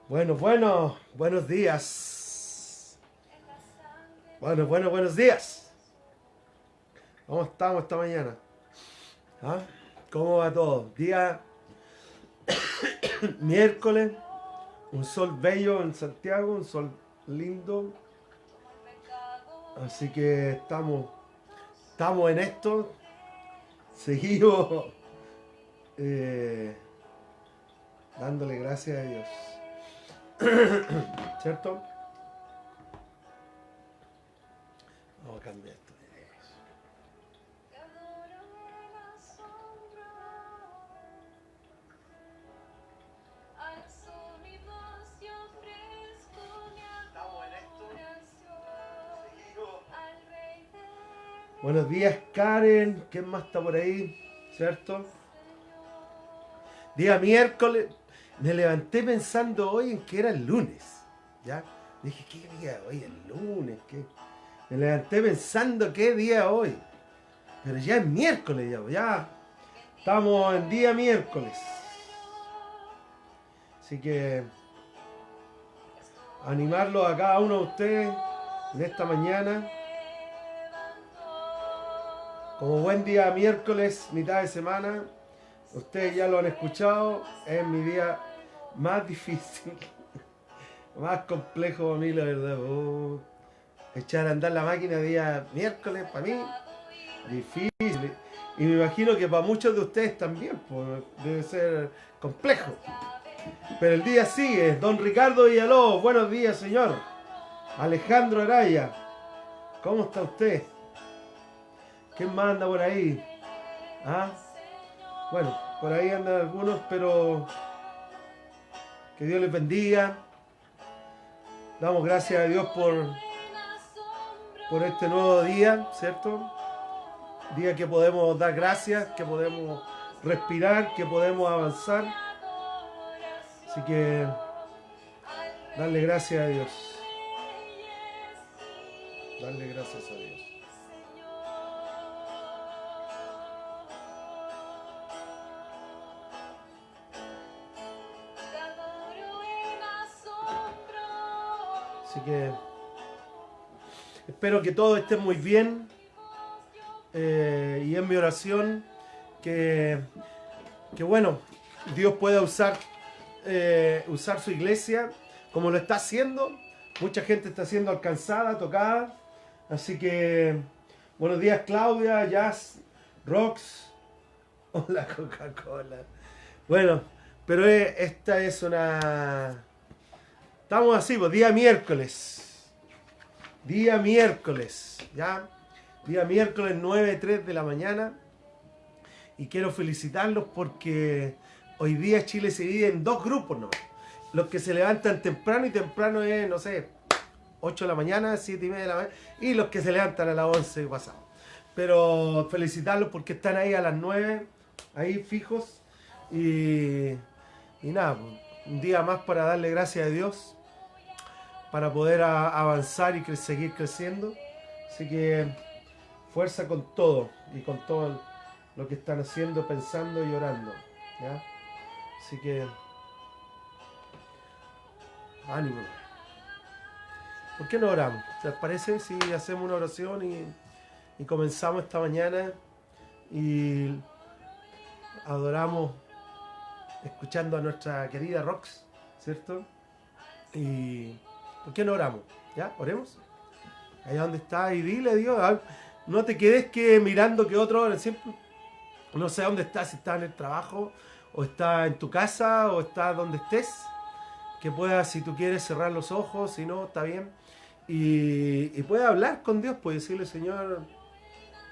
Buenos días. Buenos días. ¿Cómo estamos esta mañana? ¿Ah? ¿Cómo va todo? Día miércoles, un sol bello en Santiago, un sol lindo. Así que estamos en esto. Seguimos dándole gracias a Dios. ¿Cierto? Vamos a cambiar esto. Buenos días, Karen. ¿Quién más está por ahí? ¿Cierto? Día miércoles. Me levanté pensando hoy en que era el lunes. ¿Ya? Dije, ¿qué día hoy? El lunes. ¿Qué? Me levanté pensando qué día hoy. Pero ya es miércoles, ya estamos en día miércoles. Así que animarlo a cada uno de ustedes en esta mañana. Como buen día miércoles, mitad de semana. Ustedes ya lo han escuchado. Es mi día más difícil. Más complejo para mí, la verdad. Echar a andar la máquina día miércoles, para mí, difícil. Y me imagino que para muchos de ustedes también, pues, debe ser complejo. Pero el día sigue. Don Ricardo Villalobos, buenos días, señor. Alejandro Araya, ¿cómo está usted? ¿Quién más anda por ahí? ¿Ah? Bueno, por ahí andan algunos, pero que Dios les bendiga. Damos gracias a Dios por este nuevo día, ¿cierto? Día que podemos dar gracias, que podemos respirar, que podemos avanzar. Así que darle gracias a Dios. Darle gracias a Dios. Así que espero que todos estén muy bien. Y es mi oración que bueno, Dios pueda usar su iglesia como lo está haciendo. Mucha gente está siendo alcanzada, tocada. Así que buenos días, Claudia, Jazz, Rox. Hola, Coca-Cola. Bueno, pero esta es una... Estamos así, pues, día miércoles. Día miércoles, ¿ya? Día miércoles 9:03 de la mañana. Y quiero felicitarlos porque hoy día Chile se divide en dos grupos, ¿no? Los que se levantan temprano, y temprano es, no sé, 8 de la mañana, 7:30 de la mañana. Y los que se levantan a las 11 pasado. Pero felicitarlos porque están ahí a las 9, ahí fijos. Y nada, un día más para darle gracias a Dios, para poder avanzar y seguir creciendo. Así que fuerza con todo y con todo lo que están haciendo, pensando y orando, ¿ya? Así que ánimo. ¿Por qué no oramos? ¿Les parece si hacemos una oración y comenzamos esta mañana y adoramos escuchando a nuestra querida Rox, ¿cierto? Y ¿por qué no oramos? ¿Ya? ¿Oremos? Allá donde está y dile a Dios, no te quedes mirando que otro oren. Siempre, no sé dónde estás, si estás en el trabajo o estás en tu casa o estás donde estés, que puedas, si tú quieres, cerrar los ojos, si no, está bien, y puedas hablar con Dios, pues decirle, Señor,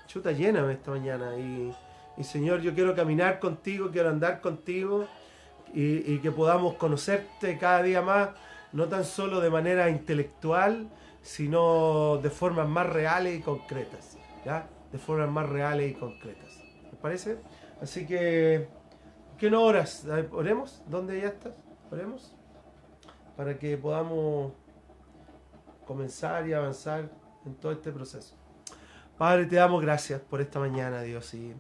chuta, lléname esta mañana y Señor, yo quiero caminar contigo, quiero andar contigo y que podamos conocerte cada día más, no tan solo de manera intelectual, sino de formas más reales y concretas, ¿ya? De formas más reales y concretas. ¿Les parece? Así que, ¿por qué no oras? ¿Oremos? ¿Dónde ya estás? ¿Oremos? Para que podamos comenzar y avanzar en todo este proceso. Padre, te damos gracias por esta mañana, Dios. Y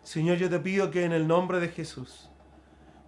Señor, yo te pido que en el nombre de Jesús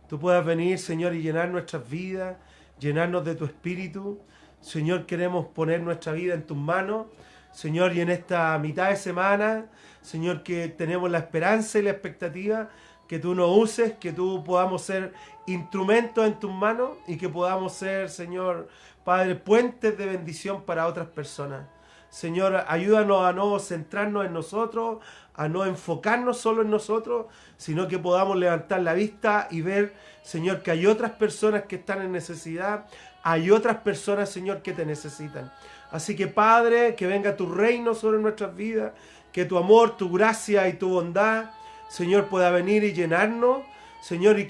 tú puedas venir, Señor, y llenar nuestras vidas, llenarnos de tu espíritu. Señor, queremos poner nuestra vida en tus manos. Señor, y en esta mitad de semana, Señor, que tenemos la esperanza y la expectativa que tú nos uses, que tú podamos ser instrumentos en tus manos y que podamos ser, Señor, Padre, puentes de bendición para otras personas. Señor, ayúdanos a no centrarnos en nosotros, a no enfocarnos solo en nosotros, sino que podamos levantar la vista y ver, Señor, que hay otras personas que están en necesidad, hay otras personas, Señor, que te necesitan. Así que, Padre, que venga tu reino sobre nuestras vidas, que tu amor, tu gracia y tu bondad, Señor, pueda venir y llenarnos, Señor, y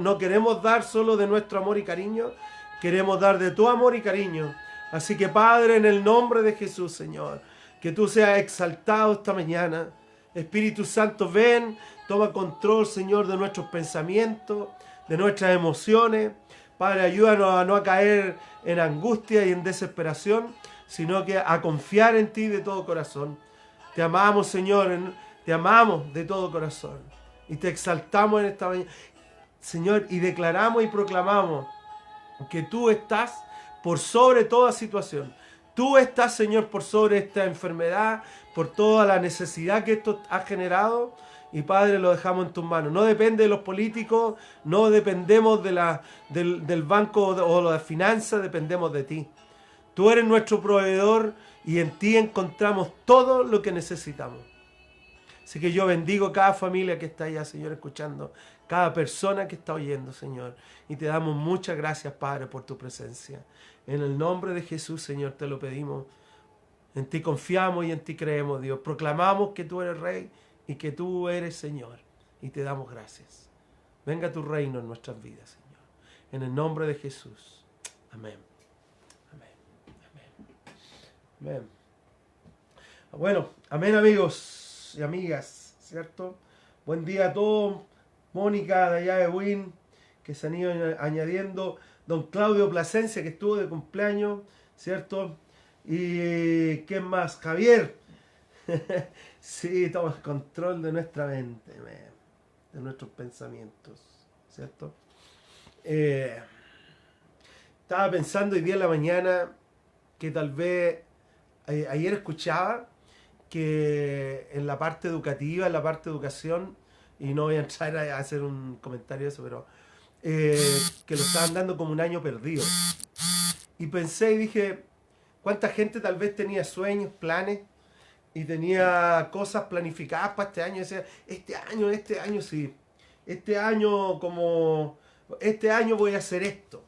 no queremos dar solo de nuestro amor y cariño, queremos dar de tu amor y cariño. Así que, Padre, en el nombre de Jesús, Señor, que tú seas exaltado esta mañana. Espíritu Santo, ven, toma control, Señor, de nuestros pensamientos, de nuestras emociones. Padre, ayúdanos a no caer en angustia y en desesperación, sino que a confiar en ti de todo corazón. Te amamos, Señor, te amamos de todo corazón. Y te exaltamos en esta mañana, Señor, y declaramos y proclamamos que tú estás por sobre toda situación. Tú estás, Señor, por sobre esta enfermedad, por toda la necesidad que esto ha generado. Y, Padre, lo dejamos en tus manos. No depende de los políticos, no dependemos del banco o de las finanzas, dependemos de ti. Tú eres nuestro proveedor y en ti encontramos todo lo que necesitamos. Así que yo bendigo cada familia que está allá, Señor, escuchando, cada persona que está oyendo, Señor. Y te damos muchas gracias, Padre, por tu presencia. En el nombre de Jesús, Señor, te lo pedimos. En ti confiamos y en ti creemos, Dios. Proclamamos que tú eres Rey y que tú eres Señor. Y te damos gracias. Venga tu reino en nuestras vidas, Señor. En el nombre de Jesús. Amén. Amén. Amén. Amén. Bueno, amén, amigos y amigas, ¿cierto? Buen día a todos. Mónica de allá de Win, que se han ido añadiendo. Don Claudio Plasencia, que estuvo de cumpleaños, ¿cierto? Y ¿quién más? Javier. Sí, toma el control de nuestra mente, de nuestros pensamientos, ¿cierto? Estaba pensando hoy día en la mañana que tal vez ayer escuchaba que en la parte educativa, en la parte de educación, y no voy a entrar a hacer un comentario de eso, pero que lo estaban dando como un año perdido. Y pensé y dije, ¿cuánta gente tal vez tenía sueños, planes, y tenía cosas planificadas para este año? Y decía, este año sí, este año voy a hacer esto.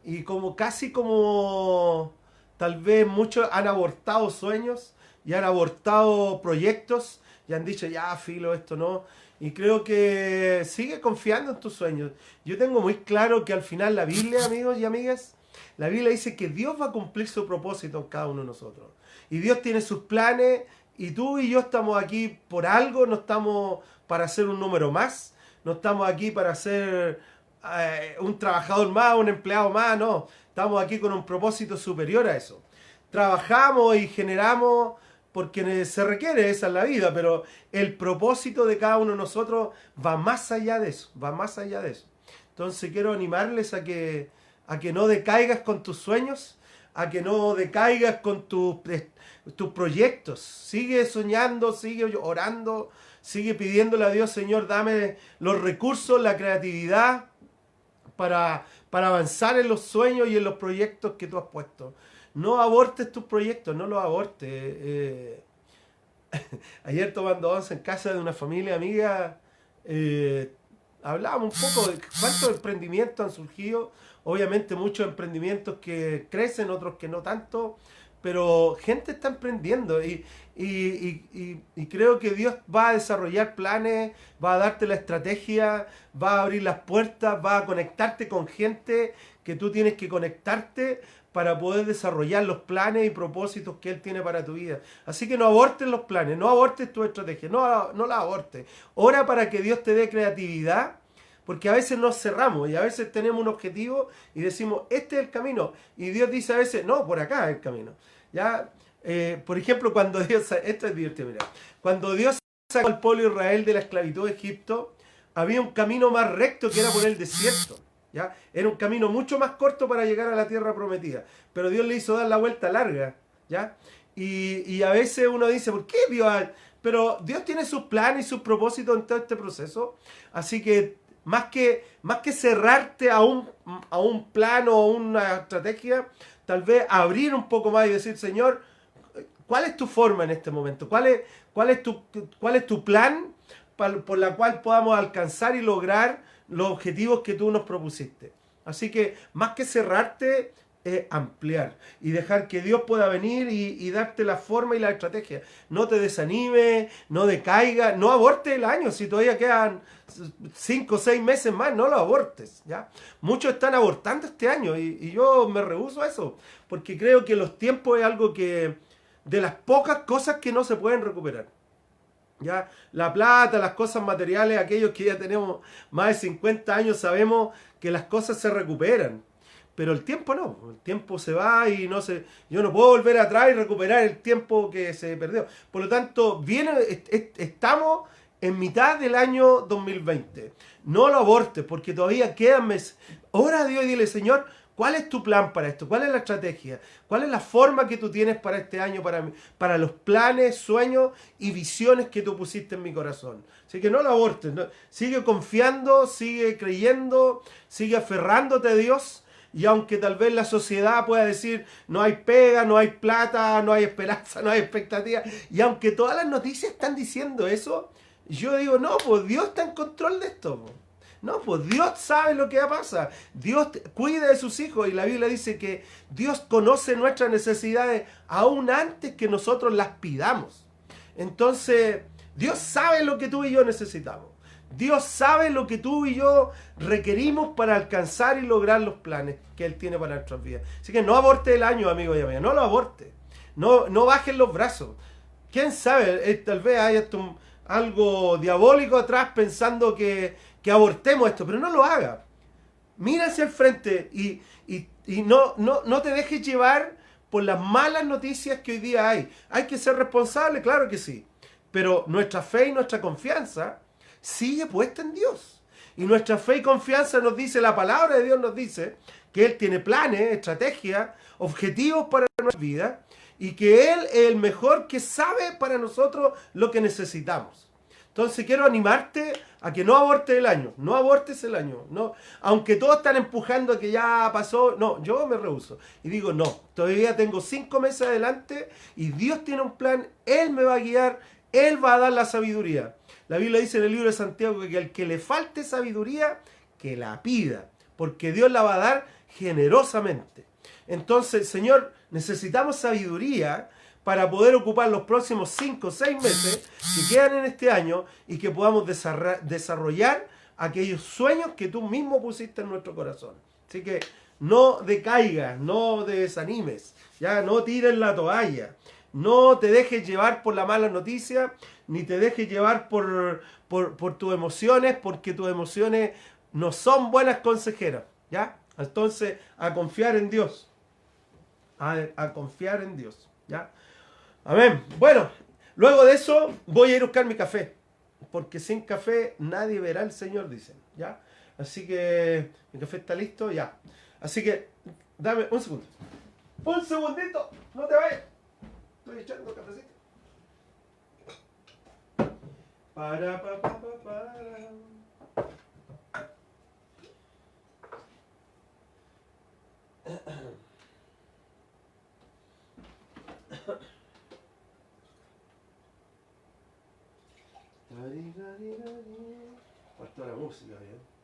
Y casi como tal vez muchos han abortado sueños y han abortado proyectos y han dicho, ya, filo, esto no. Y creo que sigue confiando en tus sueños. Yo tengo muy claro que al final la Biblia, amigos y amigas, la Biblia dice que Dios va a cumplir su propósito en cada uno de nosotros. Y Dios tiene sus planes y tú y yo estamos aquí por algo, no estamos para ser un número más, no estamos aquí para ser un trabajador más, un empleado más, no. Estamos aquí con un propósito superior a eso. Trabajamos y generamos porque se requiere, esa es la vida, pero el propósito de cada uno de nosotros va más allá de eso, va más allá de eso. Entonces quiero animarles a que no decaigas con tus sueños, a que no decaigas con tus proyectos. Sigue soñando, sigue orando, sigue pidiéndole a Dios, Señor, dame los recursos, la creatividad para avanzar en los sueños y en los proyectos que tú has puesto. No abortes tus proyectos, no los abortes. Ayer tomando once en casa de una familia amiga, hablábamos un poco de cuántos emprendimientos han surgido. Obviamente muchos emprendimientos que crecen, otros que no tanto, pero gente está emprendiendo y creo que Dios va a desarrollar planes, va a darte la estrategia, va a abrir las puertas, va a conectarte con gente que tú tienes que conectarte para poder desarrollar los planes y propósitos que Él tiene para tu vida. Así que no abortes los planes, no abortes tu estrategia, no la abortes. Ora para que Dios te dé creatividad, porque a veces nos cerramos y a veces tenemos un objetivo y decimos, este es el camino. Y Dios dice a veces, no, por acá es el camino. ¿Ya? Por ejemplo, cuando Dios, esto es divertido, mira, cuando Dios sacó al pueblo de Israel de la esclavitud de Egipto, había un camino más recto que era por el desierto. ¿ya? Era un camino mucho más corto para llegar a la tierra prometida, pero Dios le hizo dar la vuelta larga, ¿ya? Y a veces uno dice, ¿por qué Dios? Pero Dios tiene sus planes y sus propósitos en todo este proceso, así que más que cerrarte a un plan o una estrategia, tal vez abrir un poco más y decir, Señor, ¿cuál es tu forma en este momento? ¿Cuál es tu plan por la cual podamos alcanzar y lograr los objetivos que tú nos propusiste? Así que más que cerrarte, ampliar y dejar que Dios pueda venir y darte la forma y la estrategia. No te desanimes, no decaigas, no abortes el año. Si todavía quedan 5 o 6 meses más, no lo abortes, ¿ya? Muchos están abortando este año y yo me rehúso a eso, porque creo que los tiempos es algo que de las pocas cosas que no se pueden recuperar. ¿Ya? La plata, las cosas materiales, aquellos que ya tenemos más de 50 años sabemos que las cosas se recuperan. Pero el tiempo no, el tiempo se va y yo no puedo volver atrás y recuperar el tiempo que se perdió. Por lo tanto, estamos en mitad del año 2020. No lo abortes porque todavía quedan meses. Ora a Dios y dile, Señor, ¿cuál es tu plan para esto? ¿Cuál es la estrategia? ¿Cuál es la forma que tú tienes para este año, para los planes, sueños y visiones que tú pusiste en mi corazón? Así que no lo abortes. ¿No? Sigue confiando, sigue creyendo, sigue aferrándote a Dios. Y aunque tal vez la sociedad pueda decir no hay pega, no hay plata, no hay esperanza, no hay expectativa, y aunque todas las noticias están diciendo eso, yo digo, no, pues Dios está en control de esto. Pues. No, pues Dios sabe lo que pasa. Dios cuida de sus hijos y la Biblia dice que Dios conoce nuestras necesidades aún antes que nosotros las pidamos. Entonces, Dios sabe lo que tú y yo necesitamos. Dios sabe lo que tú y yo requerimos para alcanzar y lograr los planes que Él tiene para nuestras vidas. Así que no aborte el año, amigo y amiga. No lo aborte. No bajen los brazos. ¿Quién sabe? Tal vez haya algo diabólico atrás pensando que abortemos esto. Pero no lo haga. Mira hacia el frente y no te dejes llevar por las malas noticias que hoy día hay. Hay que ser responsable, claro que sí. Pero nuestra fe y nuestra confianza sigue puesta en Dios. Y nuestra fe y confianza nos dice, la palabra de Dios nos dice, que Él tiene planes, estrategias, objetivos para nuestra vida, y que Él es el mejor que sabe para nosotros lo que necesitamos. Entonces quiero animarte a que no abortes el año, no abortes el año, no, aunque todos están empujando a que ya pasó, no, yo me rehúso y digo no, todavía tengo 5 meses adelante y Dios tiene un plan, Él me va a guiar, Él va a dar la sabiduría. La Biblia dice en el libro de Santiago que al que le falte sabiduría, que la pida, porque Dios la va a dar generosamente. Entonces, Señor, necesitamos sabiduría para poder ocupar los próximos 5 o 6 meses que quedan en este año y que podamos desarrollar aquellos sueños que tú mismo pusiste en nuestro corazón. Así que no decaigas, no te desanimes, ya no tires la toalla. No te dejes llevar por la mala noticia, ni te dejes llevar por tus emociones, porque tus emociones no son buenas consejeras, ¿ya? Entonces, a confiar en Dios. A confiar en Dios, ¿ya? Amén. Bueno, luego de eso voy a ir a buscar mi café, porque sin café nadie verá al Señor, dicen, ¿ya? Así que mi café está listo, ya. Así que, dame un segundo. Un segundito, no te vayas. Estoy echando cafecito. Para. Faltó la música, ¿bien?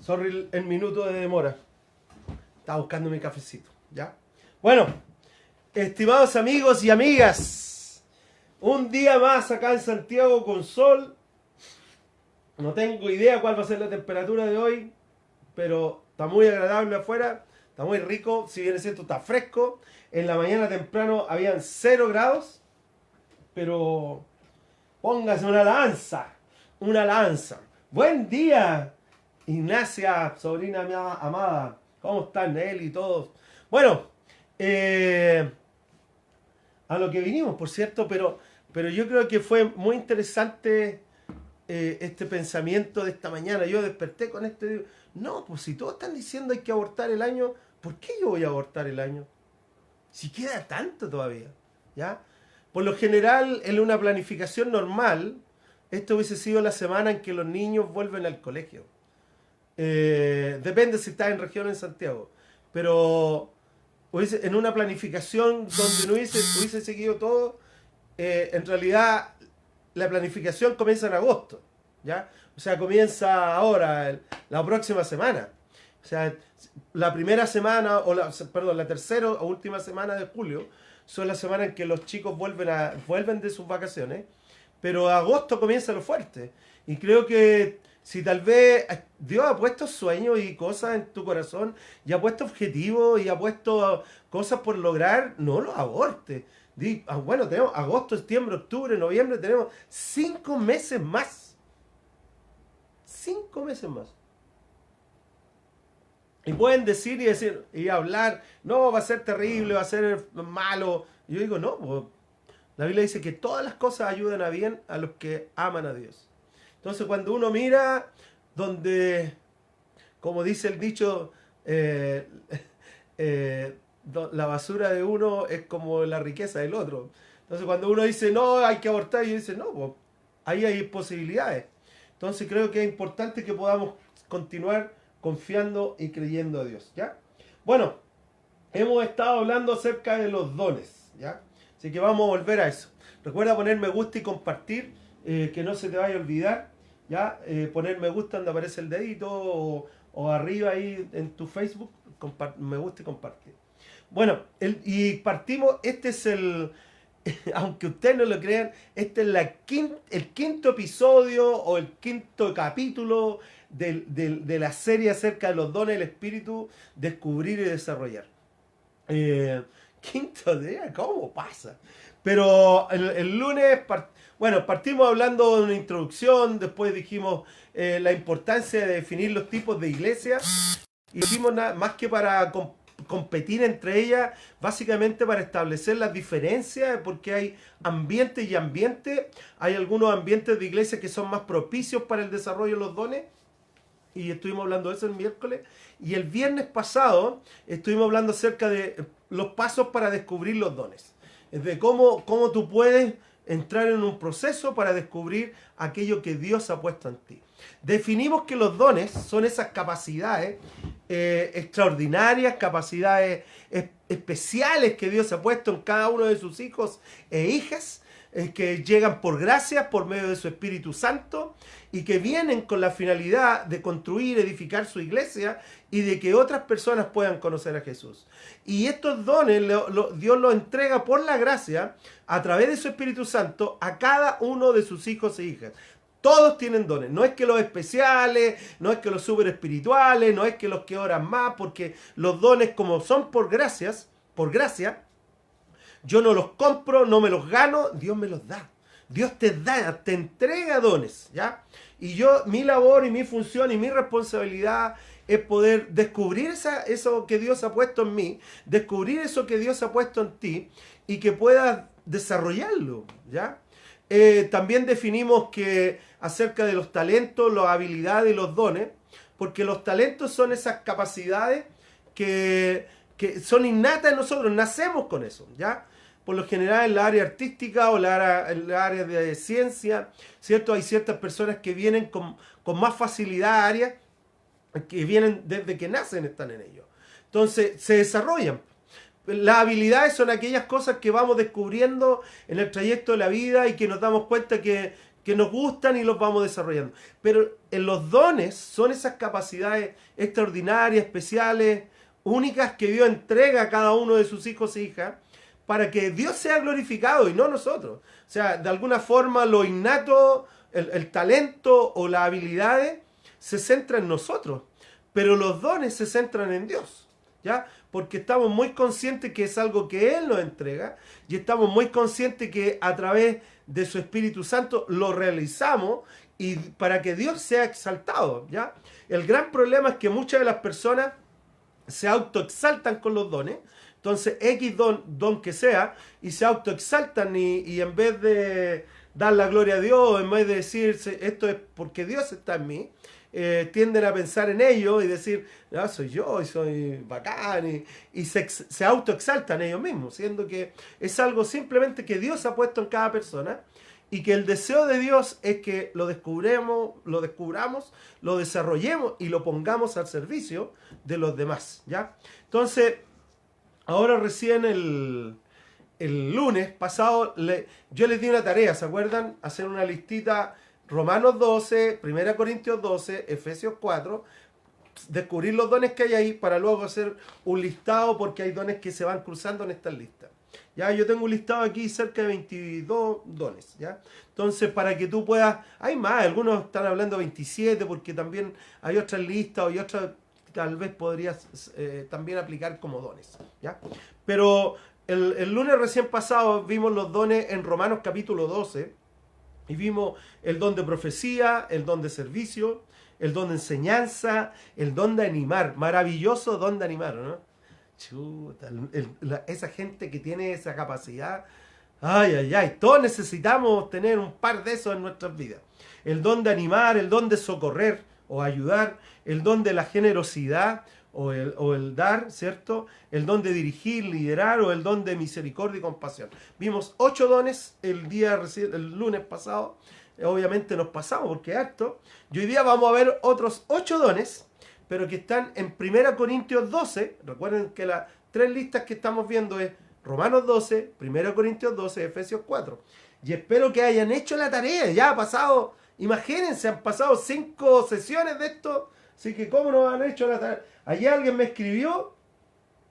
Sorry el minuto de demora. Estaba buscando mi cafecito, ¿ya? Bueno, estimados amigos y amigas, un día más acá en Santiago con sol. No tengo idea cuál va a ser la temperatura de hoy, pero está muy agradable afuera, está muy rico, si bien es cierto está fresco. En la mañana temprano habían 0 grados, pero póngase una lanza. Buen día, Ignacia, sobrina mía amada. ¿Cómo están él y todos? Bueno, eh, a lo que vinimos, por cierto, pero yo creo que fue muy interesante este pensamiento de esta mañana. Yo desperté con este... No, pues si todos están diciendo hay que abortar el año, ¿por qué yo voy a abortar el año? Si queda tanto todavía, ¿ya? Por lo general, en una planificación normal, esto hubiese sido la semana en que los niños vuelven al colegio. Depende si estás en región o en Santiago. Pero en una planificación donde no hubiese seguido todo, en realidad la planificación comienza en agosto, ¿ya? O sea, comienza ahora, la próxima semana. O sea, la primera semana, perdón, la tercera o última semana de julio, son las semanas en que los chicos vuelven de sus vacaciones, pero agosto comienza lo fuerte. Y creo que si tal vez Dios ha puesto sueños y cosas en tu corazón, y ha puesto objetivos, y ha puesto cosas por lograr, no los abortes. Bueno, tenemos agosto, septiembre, octubre, noviembre, tenemos 5 meses más. 5 meses más. Y pueden decir y hablar, no, va a ser terrible, va a ser malo. Y yo digo, no, pues, la Biblia dice que todas las cosas ayudan a bien a los que aman a Dios. Entonces cuando uno mira donde, como dice el dicho, la basura de uno es como la riqueza del otro. Entonces cuando uno dice, no, hay que abortar, y dice, no, pues, ahí hay posibilidades. Entonces creo que es importante que podamos continuar confiando y creyendo a Dios, ¿ya? Bueno, hemos estado hablando acerca de los dones, ¿ya? Así que vamos a volver a eso. Recuerda poner me gusta y compartir, que no se te vaya a olvidar, ¿ya? Poner me gusta donde aparece el dedito o arriba ahí en tu Facebook, me gusta y compartir. Bueno, y partimos, este es aunque ustedes no lo crean, este es el quinto episodio o el quinto capítulo de la serie acerca de los dones del Espíritu, descubrir y desarrollar. Quinto día, ¿cómo pasa? Pero el lunes, bueno, partimos hablando de una introducción, después dijimos la importancia de definir los tipos de iglesias, y dijimos nada más que para competir entre ellas, básicamente para establecer las diferencias, porque hay ambientes y ambientes. Hay algunos ambientes de iglesias que son más propicios para el desarrollo de los dones, y estuvimos hablando de eso el miércoles. Y el viernes pasado estuvimos hablando acerca de los pasos para descubrir los dones, de cómo tú puedes entrar en un proceso para descubrir aquello que Dios ha puesto en ti. Definimos que los dones son esas capacidades extraordinarias, capacidades especiales que Dios ha puesto en cada uno de sus hijos e hijas, que llegan por gracia, por medio de su Espíritu Santo, y que vienen con la finalidad de construir, edificar su iglesia y de que otras personas puedan conocer a Jesús. Y estos dones Dios los entrega por la gracia a través de su Espíritu Santo a cada uno de sus hijos e hijas. Todos tienen dones, no es que los especiales, no es que los super espirituales, no es que los que oran más, porque los dones, como son por gracia, yo no los compro, no me los gano, Dios me los da. Dios te da, te entrega dones, ¿ya? Y mi labor y mi función y mi responsabilidad es poder descubrir eso que Dios ha puesto en mí, descubrir eso que Dios ha puesto en ti y que puedas desarrollarlo, ¿ya? También definimos que acerca de los talentos, las habilidades y los dones, porque los talentos son esas capacidades que son innatas en nosotros, nacemos con eso, ¿ya? Por lo general en la área artística o en la área de ciencia, ¿cierto? Hay ciertas personas que vienen con más facilidad a áreas que vienen desde que nacen, están en ello. Entonces se desarrollan. Las habilidades son aquellas cosas que vamos descubriendo en el trayecto de la vida y que nos damos cuenta que nos gustan y los vamos desarrollando. Pero en los dones son esas capacidades extraordinarias, especiales, únicas que Dios entrega a cada uno de sus hijos e hijas para que Dios sea glorificado y no nosotros. O sea, de alguna forma lo innato, el talento o las habilidades se centran en nosotros, pero los dones se centran en Dios, ¿ya? Porque estamos muy conscientes que es algo que Él nos entrega y estamos muy conscientes que a través de su Espíritu Santo lo realizamos y para que Dios sea exaltado, ¿ya? El gran problema es que muchas de las personas se autoexaltan con los dones. Entonces, X don que sea, y se autoexaltan y en vez de dar la gloria a Dios, en vez de decir esto es porque Dios está en mí, tienden a pensar en ello y decir, no, soy yo y soy bacán, y se autoexaltan ellos mismos, siendo que es algo simplemente que Dios ha puesto en cada persona y que el deseo de Dios es que lo descubramos, lo desarrollemos y lo pongamos al servicio de los demás, ¿ya? Entonces, ahora recién el lunes pasado yo les di una tarea, ¿se acuerdan? Hacer una listita, Romanos 12, 1 Corintios 12, Efesios 4, descubrir los dones que hay ahí para luego hacer un listado porque hay dones que se van cruzando en estas listas. Ya, yo tengo un listado aquí cerca de 22 dones, ¿ya? Entonces, para que tú puedas, hay más, algunos están hablando 27 porque también hay otras listas y otras tal vez podrías también aplicar como dones, ¿ya? Pero el lunes recién pasado vimos los dones en Romanos capítulo 12 y vimos el don de profecía, el don de servicio, el don de enseñanza, el don de animar, maravilloso don de animar, ¿no? Chuta, esa gente que tiene esa capacidad, ay, ay, ay, todos necesitamos tener un par de esos en nuestras vidas. El don de animar, el don de socorrer o ayudar, el don de la generosidad o el dar, ¿cierto? El don de dirigir, liderar o el don de misericordia y compasión. Vimos 8 dones el lunes pasado, obviamente nos pasamos porque es harto, y hoy día vamos a ver otros 8 dones, pero que están en 1 Corintios 12. Recuerden que las 3 listas que estamos viendo es Romanos 12, 1 Corintios 12, Efesios 4. Y espero que hayan hecho la tarea. Ya ha pasado, imagínense, han pasado 5 sesiones de esto. Así que ¿cómo no han hecho la tarea? Ayer alguien me escribió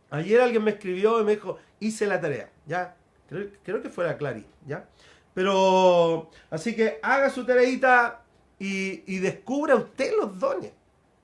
y me dijo, hice la tarea. Ya, creo que fue la Clary, ¿ya? Pero, así que haga su tareita y descubra usted los dones,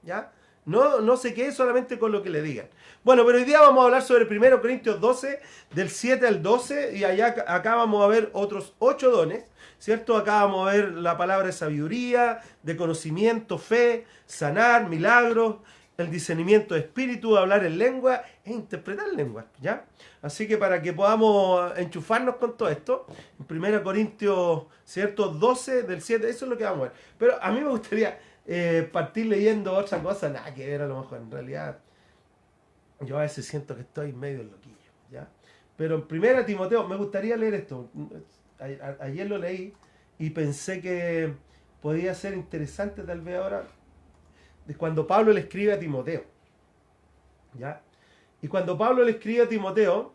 ¿ya? No se quede solamente con lo que le digan. Bueno, pero hoy día vamos a hablar sobre 1 Corintios 12, del 7 al 12, y acá vamos a ver otros 8 dones, ¿cierto? Acá vamos a ver la palabra de sabiduría, de conocimiento, fe, sanar, milagros, el discernimiento de espíritu, hablar en lengua e interpretar lenguas, ¿ya? Así que para que podamos enchufarnos con todo esto, en 1 Corintios, ¿cierto? 12, del 7, eso es lo que vamos a ver. Pero a mí me gustaría partir leyendo otra cosa, nada que ver a lo mejor, en realidad yo a veces siento que estoy medio loquillo, ¿ya? Pero en 1 Timoteo, me gustaría leer esto, ayer lo leí y pensé que podía ser interesante tal vez ahora, de cuando Pablo le escribe a Timoteo, ¿ya? Y cuando Pablo le escribe a Timoteo,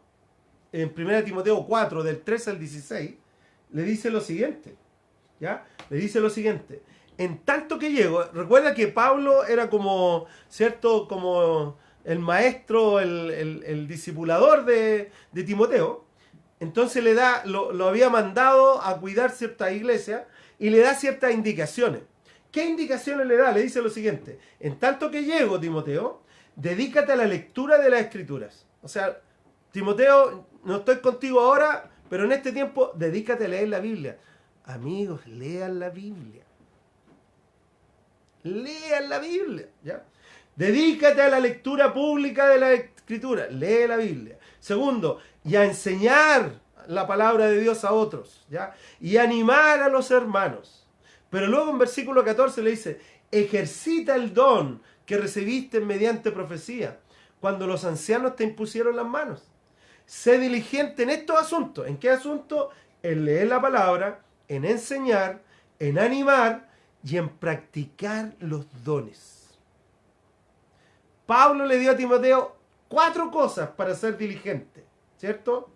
en 1 Timoteo 4, del 13 al 16, le dice lo siguiente, ¿ya? Le dice lo siguiente: en tanto que llego, recuerda que Pablo era como, ¿cierto? Como el maestro, el discipulador de Timoteo. Entonces lo había mandado a cuidar cierta iglesia y le da ciertas indicaciones. ¿Qué indicaciones le da? Le dice lo siguiente: en tanto que llego, Timoteo, dedícate a la lectura de las escrituras. O sea, Timoteo, no estoy contigo ahora, pero en este tiempo dedícate a leer la Biblia. Amigos, lean la Biblia. Lean la Biblia, ¿ya? Dedícate a la lectura pública de la escritura. Lee la Biblia. Segundo, y a enseñar la palabra de Dios a otros, ¿ya? Y a animar a los hermanos. Pero luego en versículo 14 le dice: ejercita el don que recibiste mediante profecía, cuando los ancianos te impusieron las manos. Sé diligente en estos asuntos. ¿En qué asuntos? En leer la palabra, en enseñar, en animar y en practicar los dones. Pablo le dio a Timoteo 4 cosas para ser diligente, ¿cierto?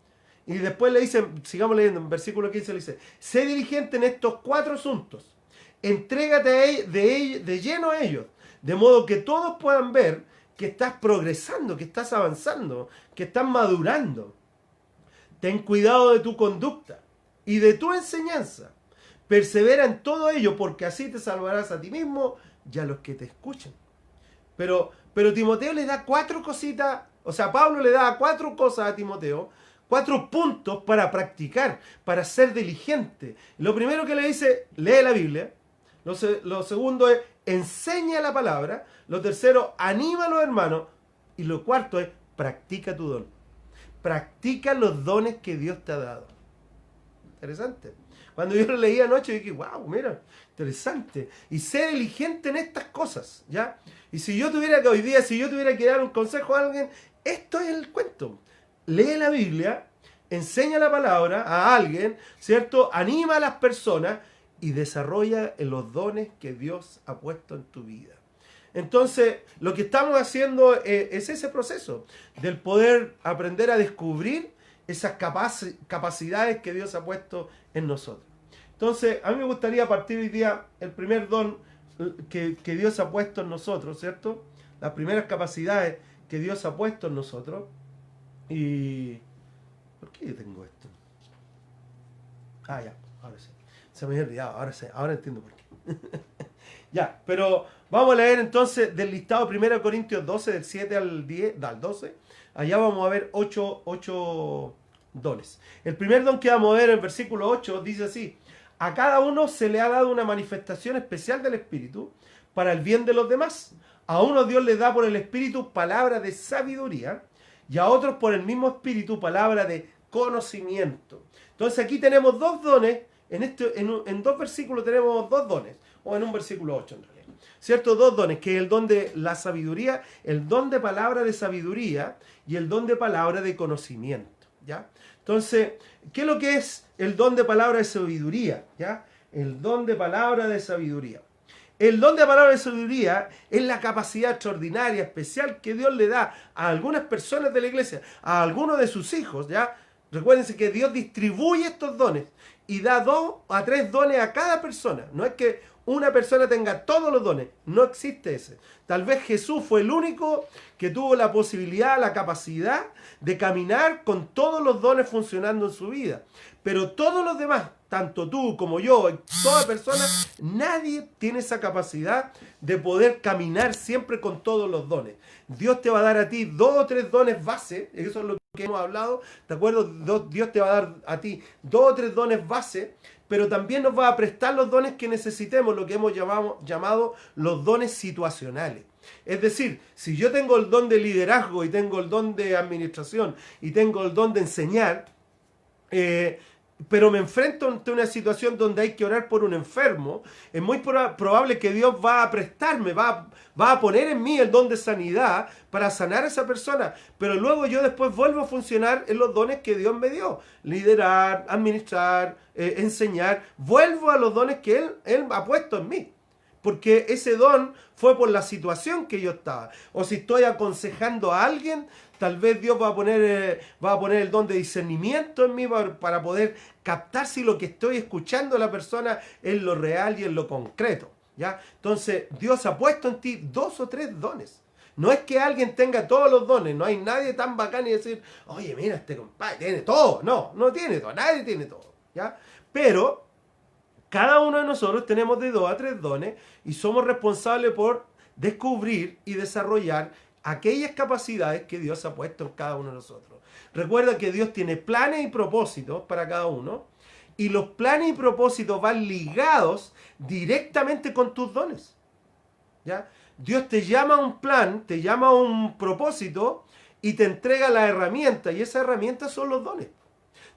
Y después le dice, sigamos leyendo, en versículo 15 le dice: sé diligente en estos 4 asuntos, entrégate de lleno a ellos, de modo que todos puedan ver que estás progresando, que estás avanzando, que estás madurando. Ten cuidado de tu conducta y de tu enseñanza. Persevera en todo ello, porque así te salvarás a ti mismo y a los que te escuchen. Pero Timoteo le da 4 cositas, o sea, Pablo le da 4 cosas a Timoteo, 4 puntos para practicar, para ser diligente. Lo primero que le dice: lee la Biblia. Lo segundo es enseña la palabra. Lo tercero, anima a los hermanos. Y lo cuarto es practica tu don. Practica los dones que Dios te ha dado. Interesante. Cuando yo lo leí anoche dije, wow, mira, interesante. Y ser diligente en estas cosas, ¿ya? Y si yo tuviera que hoy día, si yo tuviera que dar un consejo a alguien, esto es el cuento. Lee la Biblia, enseña la palabra a alguien, ¿cierto? Anima a las personas y desarrolla los dones que Dios ha puesto en tu vida. Entonces, lo que estamos haciendo es ese proceso del poder aprender a descubrir esas capacidades que Dios ha puesto en nosotros. Entonces, a mí me gustaría partir hoy día el primer don que Dios ha puesto en nosotros, ¿cierto? Las primeras capacidades que Dios ha puesto en nosotros. Y... ¿por qué yo tengo esto? Ah, ya, ahora sí. Se me había olvidado, ahora entiendo por qué. Ya, pero vamos a leer entonces del listado 1 Corintios 12, del 7 al 12. Allá vamos a ver 8 dones. El primer don que vamos a ver en el versículo 8 dice así: a cada uno se le ha dado una manifestación especial del Espíritu para el bien de los demás. A unos Dios les da por el Espíritu palabra de sabiduría y a otros por el mismo Espíritu palabra de conocimiento. Entonces aquí tenemos dos dones. En dos versículos tenemos dos dones, o en un versículo 8 en realidad, ¿cierto? Dos dones, que es el don de la sabiduría, el don de palabra de sabiduría y el don de palabra de conocimiento, ¿ya? Entonces, ¿qué es lo que es el don de palabra de sabiduría? ¿Ya? El don de palabra de sabiduría. El don de palabra de sabiduría es la capacidad extraordinaria, especial que Dios le da a algunas personas de la iglesia, a algunos de sus hijos, ¿ya? Recuérdense que Dios distribuye estos dones y da 2 a 3 dones a cada persona. No es que una persona tenga todos los dones, no existe ese. Tal vez Jesús fue el único que tuvo la posibilidad, la capacidad de caminar con todos los dones funcionando en su vida. Pero todos los demás, tanto tú como yo, y toda persona, nadie tiene esa capacidad de poder caminar siempre con todos los dones. Dios te va a dar a ti 2 o 3 dones base, eso es lo que hemos hablado, ¿de acuerdo? Dios te va a dar a ti 2 o 3 dones base, pero también nos va a prestar los dones que necesitemos, lo que hemos llamado los dones situacionales. Es decir, si yo tengo el don de liderazgo y tengo el don de administración y tengo el don de enseñar, pero me enfrento ante una situación donde hay que orar por un enfermo, es muy probable que Dios va a prestarme, va a poner en mí el don de sanidad para sanar a esa persona, pero luego yo después vuelvo a funcionar en los dones que Dios me dio: liderar, administrar, enseñar. Vuelvo a los dones que Él ha puesto en mí, porque ese don fue por la situación que yo estaba. O si estoy aconsejando a alguien, tal vez Dios va a poner el don de discernimiento en mí para poder captar si lo que estoy escuchando de la persona es lo real y es lo concreto, ¿ya? Entonces, Dios ha puesto en ti 2 o 3 dones. No es que alguien tenga todos los dones, no hay nadie tan bacán y decir, oye, mira, este compadre tiene todo. No tiene todo, nadie tiene todo, ¿ya? Pero cada uno de nosotros tenemos de 2 a 3 dones y somos responsables por descubrir y desarrollar aquellas capacidades que Dios ha puesto en cada uno de nosotros. Recuerda que Dios tiene planes y propósitos para cada uno, y los planes y propósitos van ligados directamente con tus dones, ¿ya? Dios te llama a un plan, te llama a un propósito y te entrega la herramienta, y esa herramienta son los dones.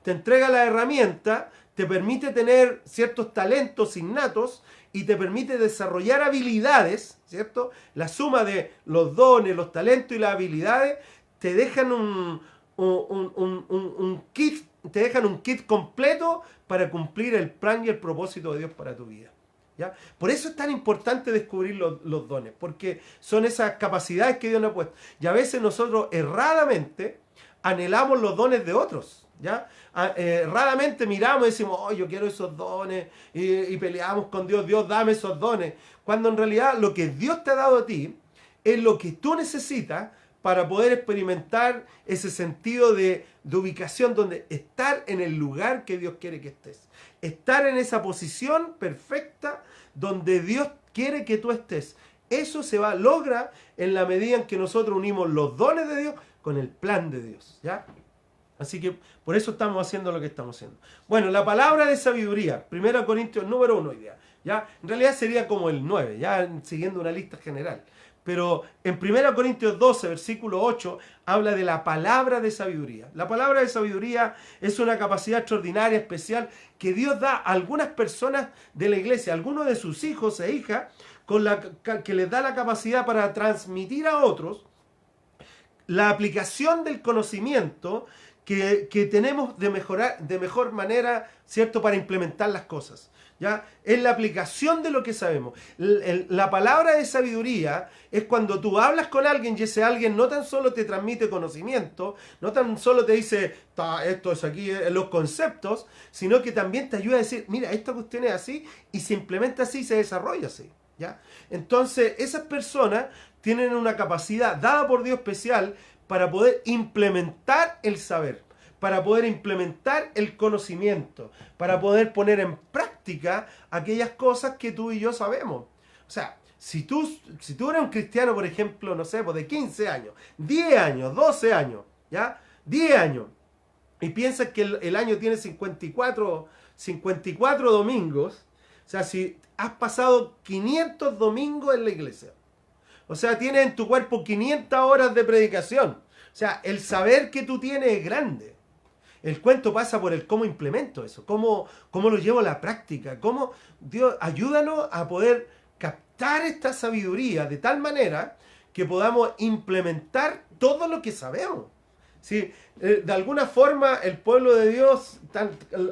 Te entrega la herramienta, te permite tener ciertos talentos innatos y te permite desarrollar habilidades, ¿cierto? La suma de los dones, los talentos y las habilidades te dejan un kit completo para cumplir el plan y el propósito de Dios para tu vida, ¿ya? Por eso es tan importante descubrir los dones, porque son esas capacidades que Dios nos ha puesto. Y a veces nosotros erradamente anhelamos los dones de otros, ¿ya? Erradamente miramos y decimos, oh, yo quiero esos dones, y peleamos con Dios, Dios, dame esos dones, cuando en realidad lo que Dios te ha dado a ti es lo que tú necesitas para poder experimentar ese sentido de ubicación, donde estar en el lugar que Dios quiere que estés, estar en esa posición perfecta donde Dios quiere que tú estés. Eso logra en la medida en que nosotros unimos los dones de Dios con el plan de Dios, ¿ya? Así que por eso estamos haciendo lo que estamos haciendo. Bueno, la palabra de sabiduría, 1 Corintios número 1 hoy día. ¿ya? En realidad sería como el 9, ya siguiendo una lista general. Pero en 1 Corintios 12, versículo 8, habla de la palabra de sabiduría. La palabra de sabiduría es una capacidad extraordinaria, especial, que Dios da a algunas personas de la iglesia, a algunos de sus hijos e hijas, que les da la capacidad para transmitir a otros la aplicación del conocimiento que tenemos de mejor manera, ¿cierto?, para implementar las cosas. ¿Ya? Es la aplicación de lo que sabemos. La palabra de sabiduría es cuando tú hablas con alguien y ese alguien no tan solo te transmite conocimiento, no tan solo te dice, esto es aquí, los conceptos, sino que también te ayuda a decir, mira, esta cuestión es así y se implementa así y se desarrolla así. ¿Ya? Entonces, esas personas tienen una capacidad dada por Dios especial para poder implementar el saber, para poder implementar el conocimiento, para poder poner en práctica aquellas cosas que tú y yo sabemos. O sea, si tú eres un cristiano, por ejemplo, no sé, pues de 15 años, 10 años, 12 años, ¿ya? 10 años, y piensas que el año tiene 54 domingos, o sea, si has pasado 500 domingos en la iglesia, o sea, tienes en tu cuerpo 500 horas de predicación, o sea, el saber que tú tienes es grande. El cuento pasa por el cómo implemento eso, cómo lo llevo a la práctica, cómo Dios, ayúdanos a poder captar esta sabiduría de tal manera que podamos implementar todo lo que sabemos. ¿Sí? De alguna forma el pueblo de Dios,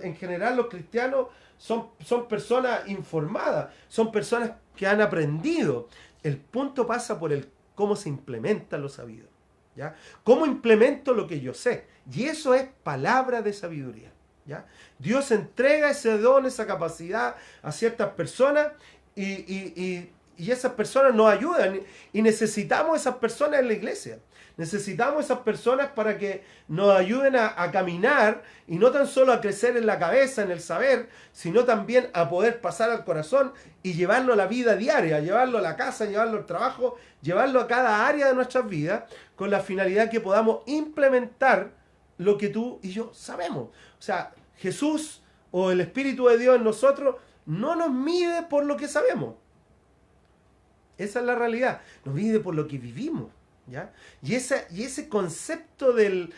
en general los cristianos, son personas informadas, son personas que han aprendido. El punto pasa por el cómo se implementa lo sabido. ¿Ya? ¿Cómo implemento lo que yo sé? Y eso es palabra de sabiduría. ¿Ya? Dios entrega ese don, esa capacidad a ciertas personas y esas personas nos ayudan y necesitamos esas personas en la iglesia. Necesitamos esas personas para que nos ayuden a caminar y no tan solo a crecer en la cabeza, en el saber, sino también a poder pasar al corazón y llevarlo a la vida diaria, llevarlo a la casa, llevarlo al trabajo, llevarlo a cada área de nuestras vidas con la finalidad que podamos implementar lo que tú y yo sabemos. O sea, Jesús o el Espíritu de Dios en nosotros no nos mide por lo que sabemos. Esa es la realidad. Nos mide por lo que vivimos. ¿Ya? Y ese concepto del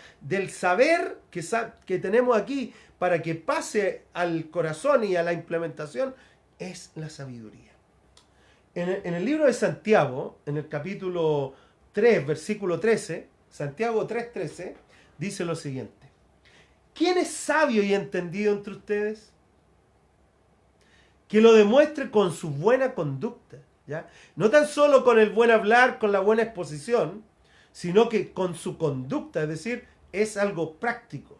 saber que tenemos aquí para que pase al corazón y a la implementación es la sabiduría. En el libro de Santiago, en el capítulo 3, versículo 13, Santiago 3:13, dice lo siguiente: ¿quién es sabio y entendido entre ustedes? Que lo demuestre con su buena conducta. ¿Ya? No tan solo con el buen hablar, con la buena exposición, sino que con su conducta, es decir, es algo práctico.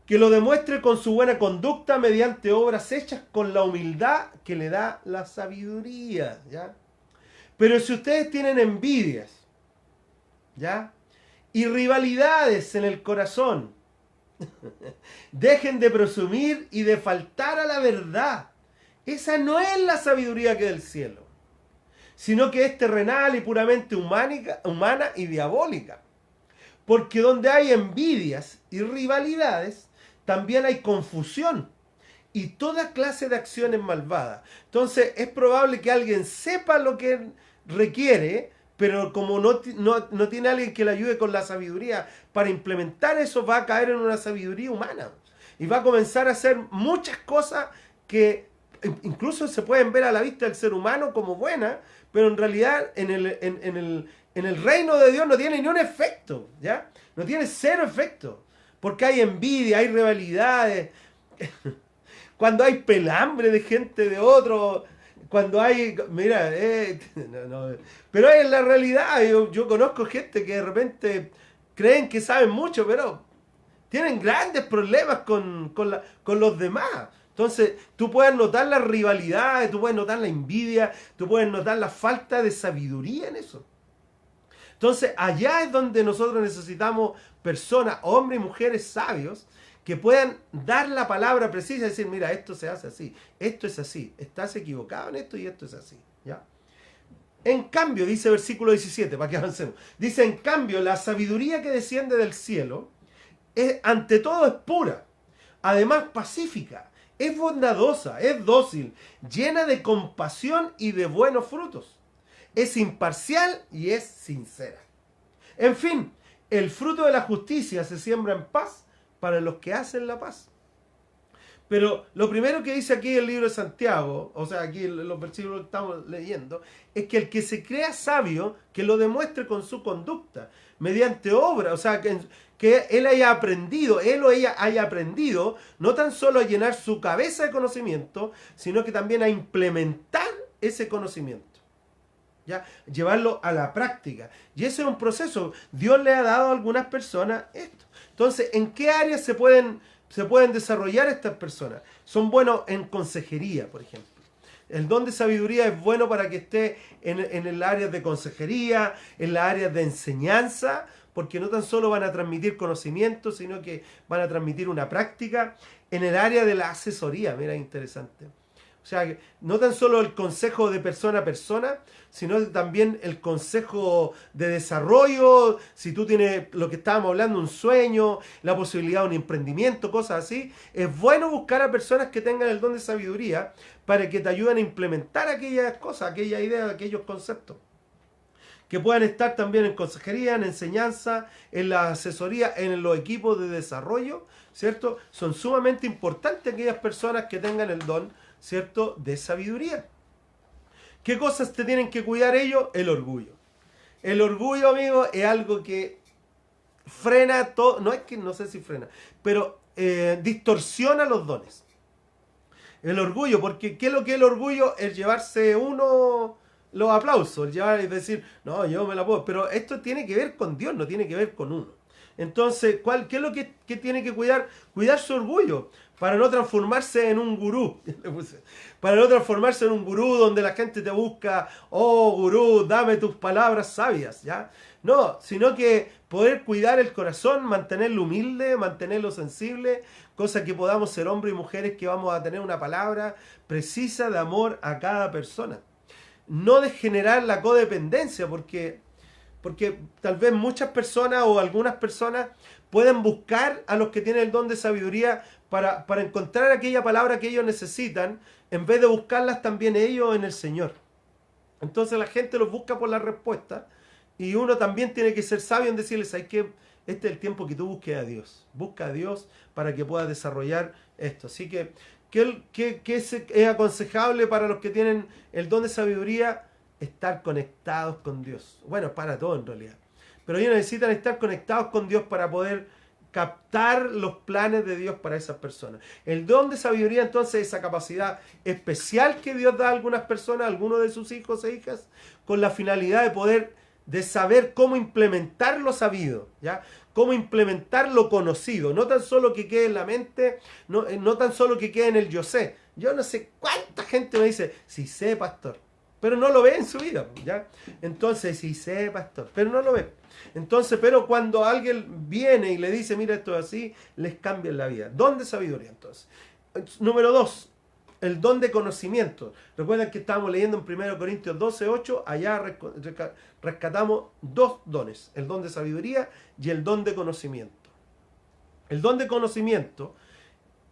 Que lo demuestre con su buena conducta mediante obras hechas con la humildad que le da la sabiduría. ¿Ya? Pero si ustedes tienen envidias, ¿ya? Y rivalidades en el corazón, dejen de presumir y de faltar a la verdad. Esa no es la sabiduría que del cielo, sino que es terrenal y puramente humana y diabólica. Porque donde hay envidias y rivalidades, también hay confusión y toda clase de acciones malvadas. Entonces es probable que alguien sepa lo que requiere, pero como no tiene alguien que le ayude con la sabiduría para implementar eso, va a caer en una sabiduría humana. Y va a comenzar a hacer muchas cosas que incluso se pueden ver a la vista del ser humano como buenas, pero en realidad en el reino de Dios no tiene ni un efecto, ¿ya? No tiene cero efecto, porque hay envidia, hay rivalidades, cuando hay pelambre de gente de otro, cuando hay, mira, pero es la realidad. Yo conozco gente que de repente creen que saben mucho, pero tienen grandes problemas con los demás. Entonces, tú puedes notar las rivalidades, tú puedes notar la envidia, tú puedes notar la falta de sabiduría en eso. Entonces, allá es donde nosotros necesitamos personas, hombres y mujeres sabios, que puedan dar la palabra precisa y decir, mira, esto se hace así, esto es así, estás equivocado en esto y esto es así. ¿Ya? En cambio, dice versículo 17, para que avancemos, dice, en cambio, la sabiduría que desciende del cielo, ante todo es pura, además pacífica, es bondadosa, es dócil, llena de compasión y de buenos frutos. Es imparcial y es sincera. En fin, el fruto de la justicia se siembra en paz para los que hacen la paz. Pero lo primero que dice aquí el libro de Santiago, o sea, aquí en los versículos que estamos leyendo, es que el que se crea sabio, que lo demuestre con su conducta, mediante obra, o sea, que él haya aprendido, él o ella haya aprendido, no tan solo a llenar su cabeza de conocimiento, sino que también a implementar ese conocimiento. ¿Ya? Llevarlo a la práctica. Y ese es un proceso. Dios le ha dado a algunas personas esto. Entonces, ¿en qué áreas se pueden desarrollar estas personas? Son buenos en consejería, por ejemplo. El don de sabiduría es bueno para que esté en el área de consejería, en la área de enseñanza, porque no tan solo van a transmitir conocimiento, sino que van a transmitir una práctica. En el área de la asesoría, mira, interesante. O sea, no tan solo el consejo de persona a persona, sino también el consejo de desarrollo, si tú tienes lo que estábamos hablando, un sueño, la posibilidad de un emprendimiento, cosas así. Es bueno buscar a personas que tengan el don de sabiduría para que te ayuden a implementar aquellas cosas, aquellas ideas, aquellos conceptos. Que puedan estar también en consejería, en enseñanza, en la asesoría, en los equipos de desarrollo, ¿cierto? Son sumamente importantes aquellas personas que tengan el don, ¿cierto?, de sabiduría. ¿Qué cosas te tienen que cuidar ellos? El orgullo. El orgullo, amigo, es algo que frena todo, no es que no sé si frena, pero distorsiona los dones. El orgullo, porque ¿qué es lo que es el orgullo? El llevarse uno los aplausos, el llevar y decir, no, yo me la puedo, pero esto tiene que ver con Dios, no tiene que ver con uno. Entonces, ¿qué es lo que tiene que cuidar? Cuidar su orgullo, para no transformarse en un gurú. Para no transformarse en un gurú donde la gente te busca, oh gurú, dame tus palabras sabias, ¿ya? No, sino que poder cuidar el corazón, mantenerlo humilde, mantenerlo sensible, cosa que podamos ser hombres y mujeres que vamos a tener una palabra precisa de amor a cada persona. No de generar la codependencia, porque tal vez muchas personas o algunas personas pueden buscar a los que tienen el don de sabiduría para encontrar aquella palabra que ellos necesitan, en vez de buscarlas también ellos en el Señor. Entonces la gente los busca por la respuesta, y uno también tiene que ser sabio en decirles, ¿sabes qué? Este es el tiempo que tú busques a Dios. Busca a Dios para que puedas desarrollar esto. Así que, ¿qué es aconsejable para los que tienen el don de sabiduría? Estar conectados con Dios. Bueno, para todo en realidad. Pero ellos necesitan estar conectados con Dios para poder captar los planes de Dios para esas personas. El don de sabiduría, entonces, es esa capacidad especial que Dios da a algunas personas, a algunos de sus hijos e hijas, con la finalidad de saber cómo implementar lo sabido, ¿ya? Cómo implementar lo conocido, no tan solo que quede en la mente, no tan solo que quede en el yo sé. Yo no sé cuánta gente me dice, sí sé, pastor, pero no lo ve en su vida, ¿ya? Entonces, sí sé, pastor, pero no lo ve. Entonces, pero cuando alguien viene y le dice, mira, esto es así, les cambia la vida. Don de sabiduría, entonces. Número 2, el don de conocimiento. Recuerden que estábamos leyendo en 1 Corintios 12:8, allá rescatamos dos dones, el don de sabiduría y el don de conocimiento. El don de conocimiento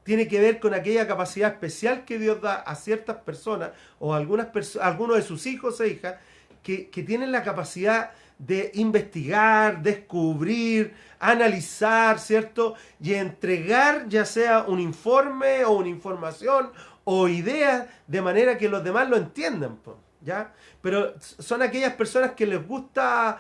tiene que ver con aquella capacidad especial que Dios da a ciertas personas o a algunos de sus hijos e hijas que tienen la capacidad de investigar, descubrir, analizar, ¿cierto? Y entregar ya sea un informe o una información o ideas de manera que los demás lo entiendan, ¿ya? Pero son aquellas personas que les gusta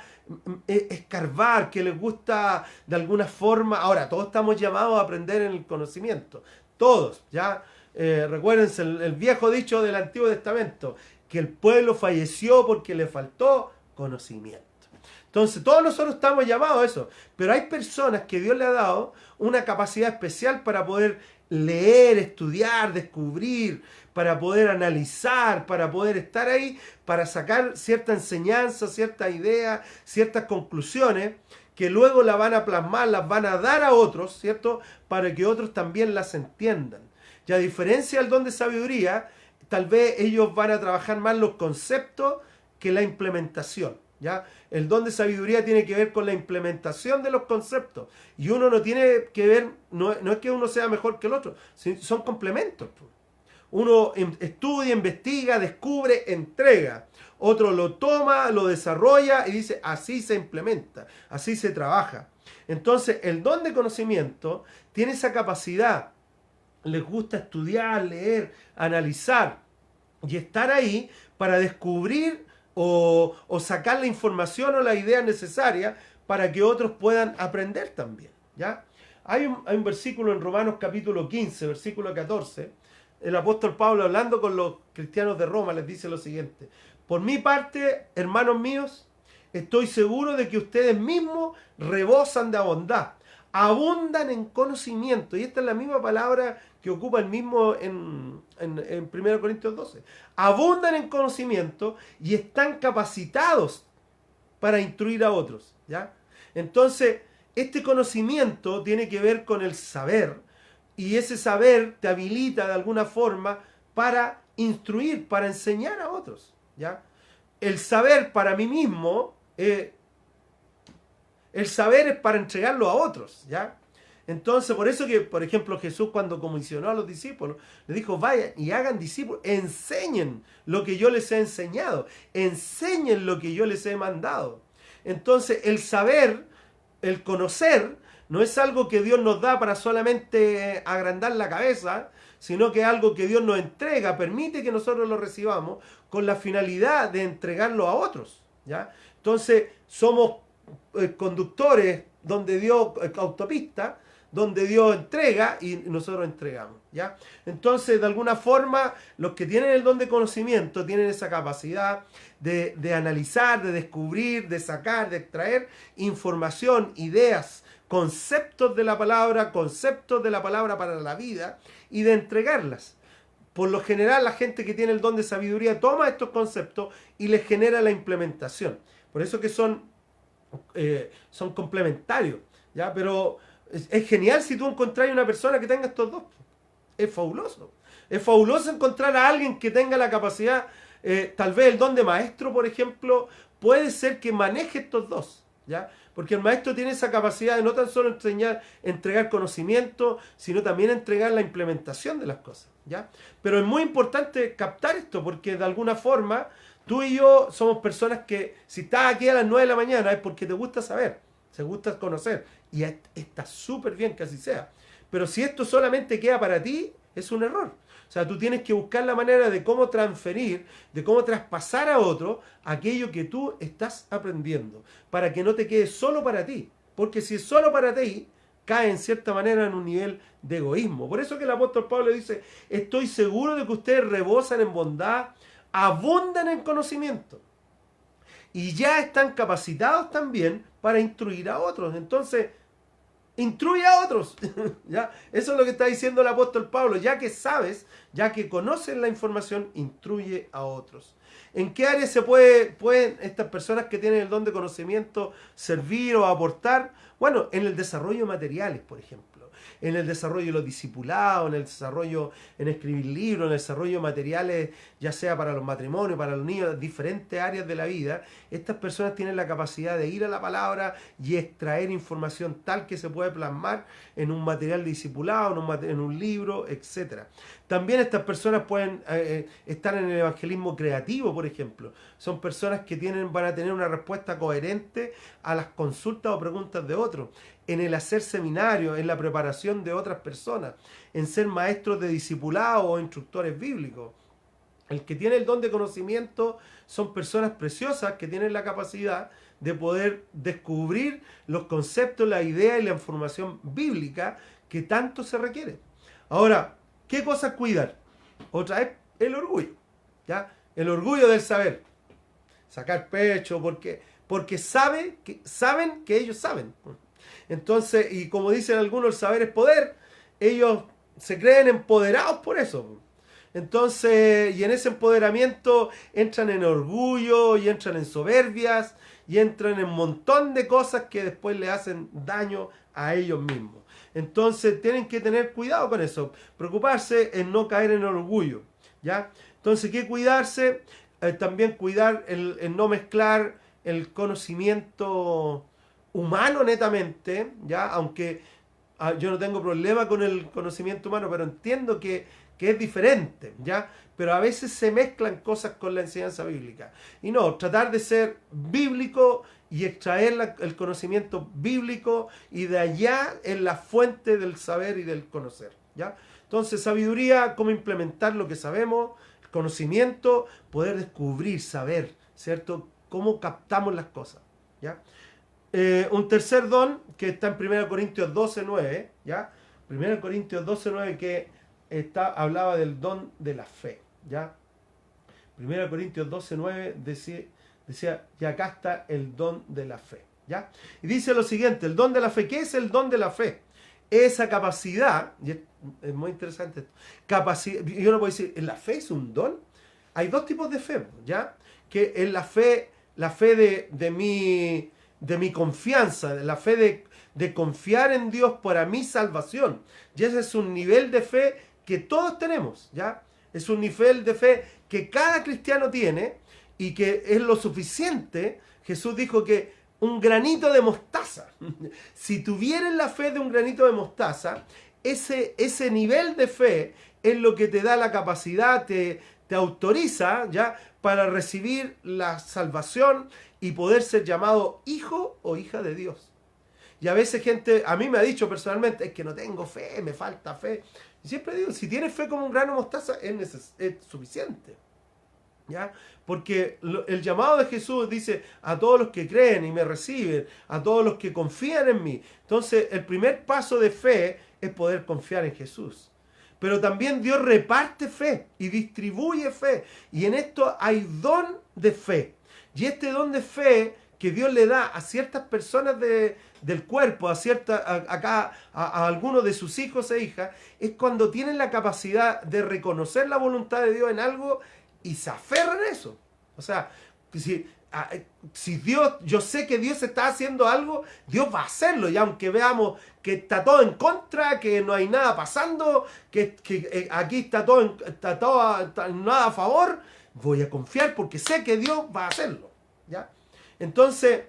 escarbar, que les gusta de alguna forma. Ahora, todos estamos llamados a aprender en el conocimiento, todos, ¿ya? Recuérdense el viejo dicho del Antiguo Testamento, que el pueblo falleció porque le faltó conocimiento. Entonces, todos nosotros estamos llamados a eso, pero hay personas que Dios le ha dado una capacidad especial para poder leer, estudiar, descubrir, para poder analizar, para poder estar ahí, para sacar cierta enseñanza, cierta idea, ciertas conclusiones, que luego la van a plasmar, las van a dar a otros, ¿cierto? Para que otros también las entiendan. Y a diferencia del don de sabiduría, tal vez ellos van a trabajar más los conceptos que la implementación. ¿ya? El don de sabiduría tiene que ver con la implementación de los conceptos. Y uno no tiene que ver, no es que uno sea mejor que el otro, son complementos. Uno estudia, investiga, descubre, entrega. Otro lo toma, lo desarrolla y dice, así se implementa, así se trabaja. Entonces, el don de conocimiento tiene esa capacidad. Les gusta estudiar, leer, analizar y estar ahí para descubrir o sacar la información o la idea necesaria para que otros puedan aprender también, ¿ya? Hay un versículo en Romanos capítulo 15, versículo 14. El apóstol Pablo, hablando con los cristianos de Roma, les dice lo siguiente: por mi parte, hermanos míos, estoy seguro de que ustedes mismos rebosan de bondad, abundan en conocimiento. Y esta es la misma palabra que ocupa el mismo en 1 Corintios 12. Abundan en conocimiento y están capacitados para instruir a otros, ¿ya? Entonces, este conocimiento tiene que ver con el saber, y ese saber te habilita de alguna forma para instruir, para enseñar a otros, ¿ya? El saber para mí mismo, el saber es para entregarlo a otros, ¿ya? Entonces, por eso que, por ejemplo, Jesús cuando comisionó a los discípulos, le dijo, vayan y hagan discípulos, enseñen lo que yo les he enseñado, enseñen lo que yo les he mandado. Entonces, el saber, el conocer, no es algo que Dios nos da para solamente agrandar la cabeza, sino que es algo que Dios nos entrega, permite que nosotros lo recibamos con la finalidad de entregarlo a otros, ¿ya? Entonces, somos conductores donde Dios, autopista, donde Dios entrega y nosotros entregamos, ¿ya? Entonces, de alguna forma, los que tienen el don de conocimiento tienen esa capacidad de analizar, de descubrir, de sacar, de extraer información, ideas, conceptos de la palabra para la vida y de entregarlas. Por lo general, la gente que tiene el don de sabiduría toma estos conceptos y les genera la implementación. Por eso que son complementarios, ¿ya? Pero es genial si tú encontrás una persona que tenga estos dos. Es fabuloso. Es fabuloso encontrar a alguien que tenga la capacidad, tal vez el don de maestro, por ejemplo, puede ser que maneje estos dos, ¿ya? Porque el maestro tiene esa capacidad de no tan solo entregar conocimiento, sino también entregar la implementación de las cosas, ¿ya? Pero es muy importante captar esto, porque de alguna forma tú y yo somos personas que, si estás aquí a las 9 de la mañana, es porque te gusta saber, te gusta conocer, y está súper bien que así sea. Pero si esto solamente queda para ti, es un error. O sea, tú tienes que buscar la manera de cómo transferir, de cómo traspasar a otro aquello que tú estás aprendiendo, para que no te quede solo para ti. Porque si es solo para ti, cae en cierta manera en un nivel de egoísmo. Por eso que el apóstol Pablo dice, estoy seguro de que ustedes rebosan en bondad, abundan en conocimiento y ya están capacitados también para instruir a otros. Entonces, instruye a otros. ¿Ya? Eso es lo que está diciendo el apóstol Pablo. Ya que sabes, ya que conoces la información, instruye a otros. ¿En qué áreas se pueden estas personas que tienen el don de conocimiento servir o aportar? Bueno, en el desarrollo de materiales, por ejemplo. En el desarrollo de los discipulados, en el desarrollo, en escribir libros, en el desarrollo de materiales, ya sea para los matrimonios, para los niños, diferentes áreas de la vida. Estas personas tienen la capacidad de ir a la palabra y extraer información tal que se puede plasmar en un material discipulado, en un libro, etc. También estas personas pueden estar en el evangelismo creativo, por ejemplo. Son personas que van a tener una respuesta coherente a las consultas o preguntas de otros. En el hacer seminarios, en la preparación de otras personas, en ser maestros de discipulado o instructores bíblicos. El que tiene el don de conocimiento son personas preciosas que tienen la capacidad de poder descubrir los conceptos, la idea y la información bíblica que tanto se requiere. Ahora, ¿qué cosas cuidar? Otra vez, el orgullo, ¿ya? El orgullo del saber. Sacar pecho, porque saben que ellos saben. Entonces, y como dicen algunos, el saber es poder. Ellos se creen empoderados por eso. Entonces, y en ese empoderamiento entran en orgullo y entran en soberbias y entran en un montón de cosas que después le hacen daño a ellos mismos. Entonces, tienen que tener cuidado con eso. Preocuparse en no caer en orgullo, ¿ya? Entonces, ¿qué cuidarse? También cuidar el no mezclar el conocimiento humano netamente, ¿ya? Aunque yo no tengo problema con el conocimiento humano, pero entiendo que es diferente, ¿ya? Pero a veces se mezclan cosas con la enseñanza bíblica. Y no, tratar de ser bíblico y extraer el conocimiento bíblico y de allá es la fuente del saber y del conocer, ¿ya? Entonces, sabiduría, cómo implementar lo que sabemos, conocimiento, poder descubrir, saber, ¿cierto? Cómo captamos las cosas, ¿ya? Un tercer don que está en 1 Corintios 12:9, ¿ya? 1 Corintios 12:9 que hablaba del don de la fe, ¿ya? 1 Corintios 12:9 decía, y acá está el don de la fe, ¿ya? Y dice lo siguiente, el don de la fe, ¿qué es el don de la fe? Esa capacidad, y es muy interesante esto, capacidad, yo no puedo decir, ¿la fe es un don? Hay dos tipos de fe, ¿ya? Que es la fe de mi confianza, la fe de confiar en Dios para mi salvación. Y ese es un nivel de fe que todos tenemos, ¿ya? Es un nivel de fe que cada cristiano tiene y que es lo suficiente. Jesús dijo que un granito de mostaza, si tuvieras la fe de un granito de mostaza, ese nivel de fe es lo que te da la capacidad, te autoriza, ¿ya?, para recibir la salvación y poder ser llamado hijo o hija de Dios. Y a veces gente, a mí me ha dicho personalmente, es que no tengo fe, me falta fe. Y siempre digo, si tienes fe como un grano de mostaza, es suficiente, ¿ya? Porque el llamado de Jesús dice, a todos los que creen y me reciben, a todos los que confían en mí. Entonces, el primer paso de fe es poder confiar en Jesús. Pero también Dios reparte fe y distribuye fe. Y en esto hay don de fe. Y este don de fe que Dios le da a ciertas personas del cuerpo, a algunos de sus hijos e hijas, es cuando tienen la capacidad de reconocer la voluntad de Dios en algo y se aferran a eso. O sea, si Dios, yo sé que Dios está haciendo algo, Dios va a hacerlo, y aunque veamos que está todo en contra, que no hay nada pasando, que aquí está todo nada a favor, voy a confiar porque sé que Dios va a hacerlo, ¿ya? Entonces,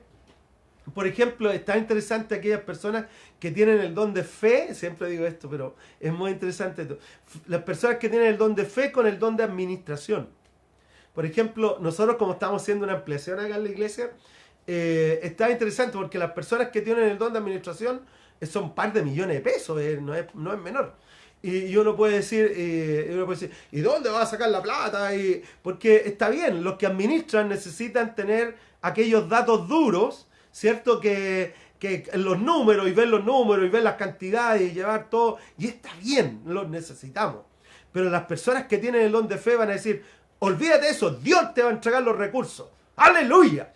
por ejemplo, está interesante aquellas personas que tienen el don de fe, siempre digo esto, pero es muy interesante esto, las personas que tienen el don de fe con el don de administración. Por ejemplo, nosotros como estamos haciendo una ampliación acá en la iglesia, está interesante porque las personas que tienen el don de administración son un par de millones de pesos, no es menor. Y uno puede decir, ¿y dónde va a sacar la plata? Porque está bien, los que administran necesitan tener aquellos datos duros, ¿cierto? Que los números, y ver los números, y ver las cantidades, y llevar todo, y está bien, los necesitamos. Pero las personas que tienen el don de fe van a decir, olvídate de eso, Dios te va a entregar los recursos. ¡Aleluya!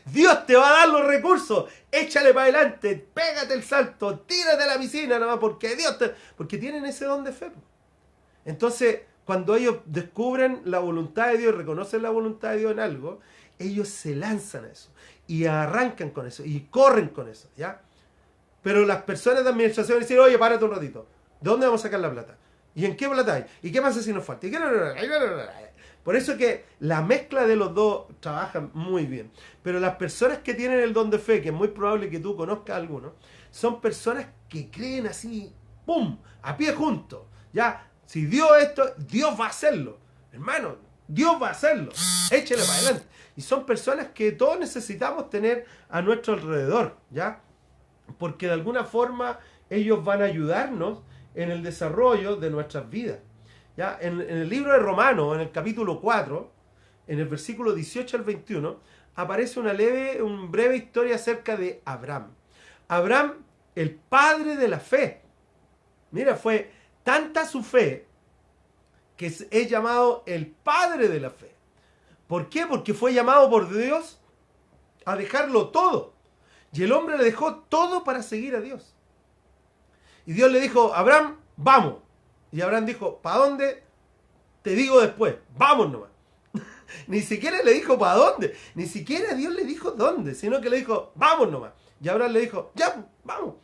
Dios te va a dar los recursos. Échale para adelante, pégate el salto, tírate a la piscina nomás, porque porque tienen ese don de fe. Entonces, cuando ellos descubren la voluntad de Dios, reconocen la voluntad de Dios en algo, ellos se lanzan a eso y arrancan con eso y corren con eso, ¿ya? Pero las personas de administración dicen, oye, párate un ratito, ¿de dónde vamos a sacar la plata? ¿Y en qué plata hay? ¿Y qué pasa si nos falta? Por eso que la mezcla de los dos trabaja muy bien. Pero las personas que tienen el don de fe, que es muy probable que tú conozcas a algunos, son personas que creen así, ¡pum!, a pie juntos. Ya, si Dios esto, Dios va a hacerlo. Hermano, Dios va a hacerlo. Échale para adelante. Y son personas que todos necesitamos tener a nuestro alrededor, ¿ya? Porque de alguna forma ellos van a ayudarnos en el desarrollo de nuestras vidas. ¿Ya? En el libro de Romanos, en el capítulo 4, en el versículo 18 al 21, aparece una breve historia acerca de Abraham. Abraham, el padre de la fe. Mira, fue tanta su fe que es llamado el padre de la fe. ¿Por qué? Porque fue llamado por Dios a dejarlo todo. Y el hombre le dejó todo para seguir a Dios. Y Dios le dijo, Abraham, vamos. Y Abraham dijo, ¿para dónde? Te digo después, vamos nomás. Ni siquiera le dijo para dónde, ni siquiera Dios le dijo dónde, sino que le dijo, vamos nomás. Y Abraham le dijo, ya, vamos.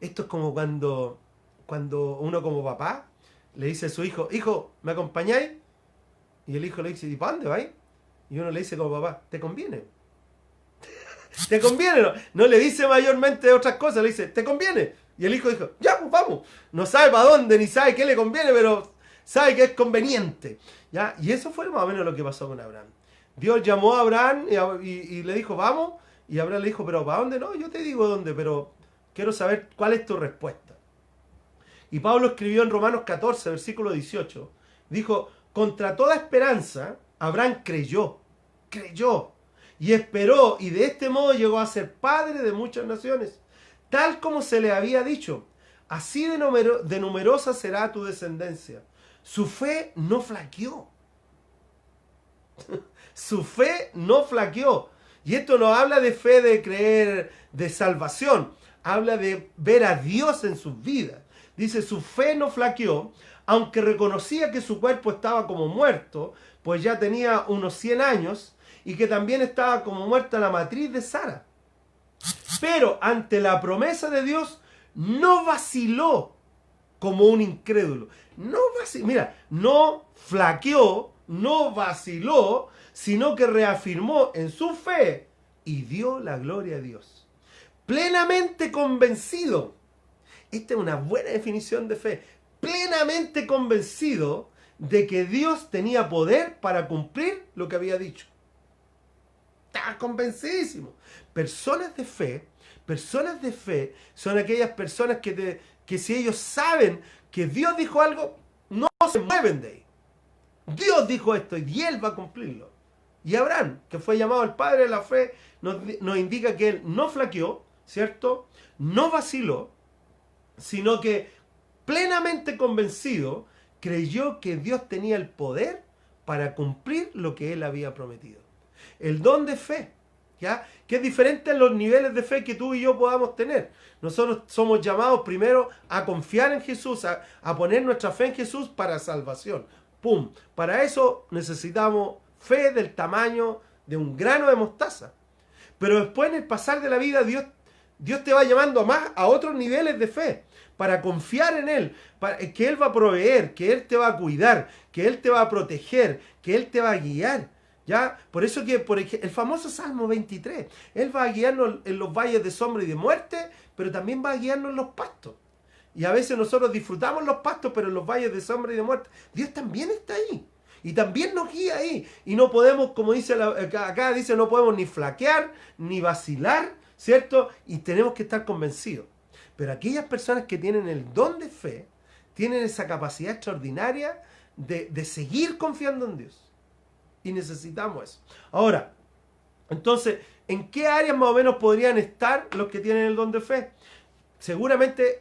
Esto es como cuando uno como papá le dice a su hijo, hijo, ¿me acompañáis? Y el hijo le dice, ¿y para dónde vais? Y uno le dice como papá, ¿te conviene? ¿Te conviene? No, no le dice mayormente otras cosas, le dice, ¿te conviene? Y el hijo dijo, ya, pues vamos. No sabe para dónde, ni sabe qué le conviene, pero sabe que es conveniente. ¿Ya? Y eso fue más o menos lo que pasó con Abraham. Dios llamó a Abraham y le dijo, vamos. Y Abraham le dijo, pero ¿para dónde? No, yo te digo dónde, pero quiero saber cuál es tu respuesta. Y Pablo escribió en Romanos 14, versículo 18, dijo, contra toda esperanza, Abraham creyó, y esperó, y de este modo llegó a ser padre de muchas naciones, tal como se le había dicho, así de numerosa será tu descendencia. Su fe no flaqueó. Su fe no flaqueó. Y esto no habla de fe de creer, de salvación, habla de ver a Dios en sus vidas. Dice, su fe no flaqueó, aunque reconocía que su cuerpo estaba como muerto, pues ya tenía unos 100 años, y que también estaba como muerta la matriz de Sara. Pero ante la promesa de Dios, no vaciló como un incrédulo. No flaqueó, no vaciló, sino que reafirmó en su fe y dio la gloria a Dios. Plenamente convencido. Esta es una buena definición de fe. Plenamente convencido de que Dios tenía poder para cumplir lo que había dicho. Estaba convencidísimo. Personas de fe son aquellas personas que si ellos saben que Dios dijo algo, no se mueven de ahí. Dios dijo esto y Él va a cumplirlo. Y Abraham, que fue llamado el padre de la fe, nos indica que él no flaqueó, ¿cierto? No vaciló, sino que plenamente convencido creyó que Dios tenía el poder para cumplir lo que él había prometido. El don de fe, ¿ya? Que es diferente a los niveles de fe que tú y yo podamos tener. Nosotros somos llamados primero a confiar en Jesús, a poner nuestra fe en Jesús para salvación. ¡Pum! Para eso necesitamos fe del tamaño de un grano de mostaza. Pero después en el pasar de la vida Dios te va llamando a otros niveles de fe, para confiar en Él, que Él va a proveer, que Él te va a cuidar, que Él te va a proteger, que Él te va a guiar. ¿Ya? Por eso que el famoso Salmo 23, Él va a guiarnos en los valles de sombra y de muerte, pero también va a guiarnos en los pastos. Y a veces nosotros disfrutamos los pastos, pero en los valles de sombra y de muerte, Dios también está ahí. Y también nos guía ahí. Y no podemos, como dice acá dice, no podemos ni flaquear, ni vacilar, ¿cierto? Y tenemos que estar convencidos. Pero aquellas personas que tienen el don de fe, tienen esa capacidad extraordinaria de seguir confiando en Dios. Y necesitamos eso. Ahora, entonces, ¿en qué áreas más o menos podrían estar los que tienen el don de fe? Seguramente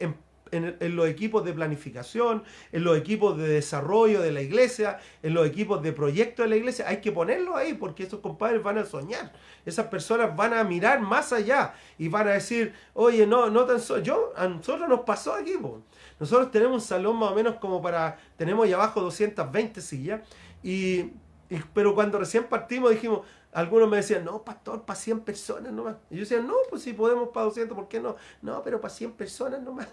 en los equipos de planificación, en los equipos de desarrollo de la iglesia, en los equipos de proyectos de la iglesia. Hay que ponerlos ahí porque esos compadres van a soñar. Esas personas van a mirar más allá y van a decir, oye, no tan solo, a nosotros nos pasó aquí, po. Nosotros tenemos un salón más o menos tenemos ahí abajo 220 sillas, pero cuando recién partimos dijimos, algunos me decían, no, pastor, para 100 personas nomás. Y yo decía, no, pues si podemos para 200, ¿por qué no? No, pero para 100 personas nomás.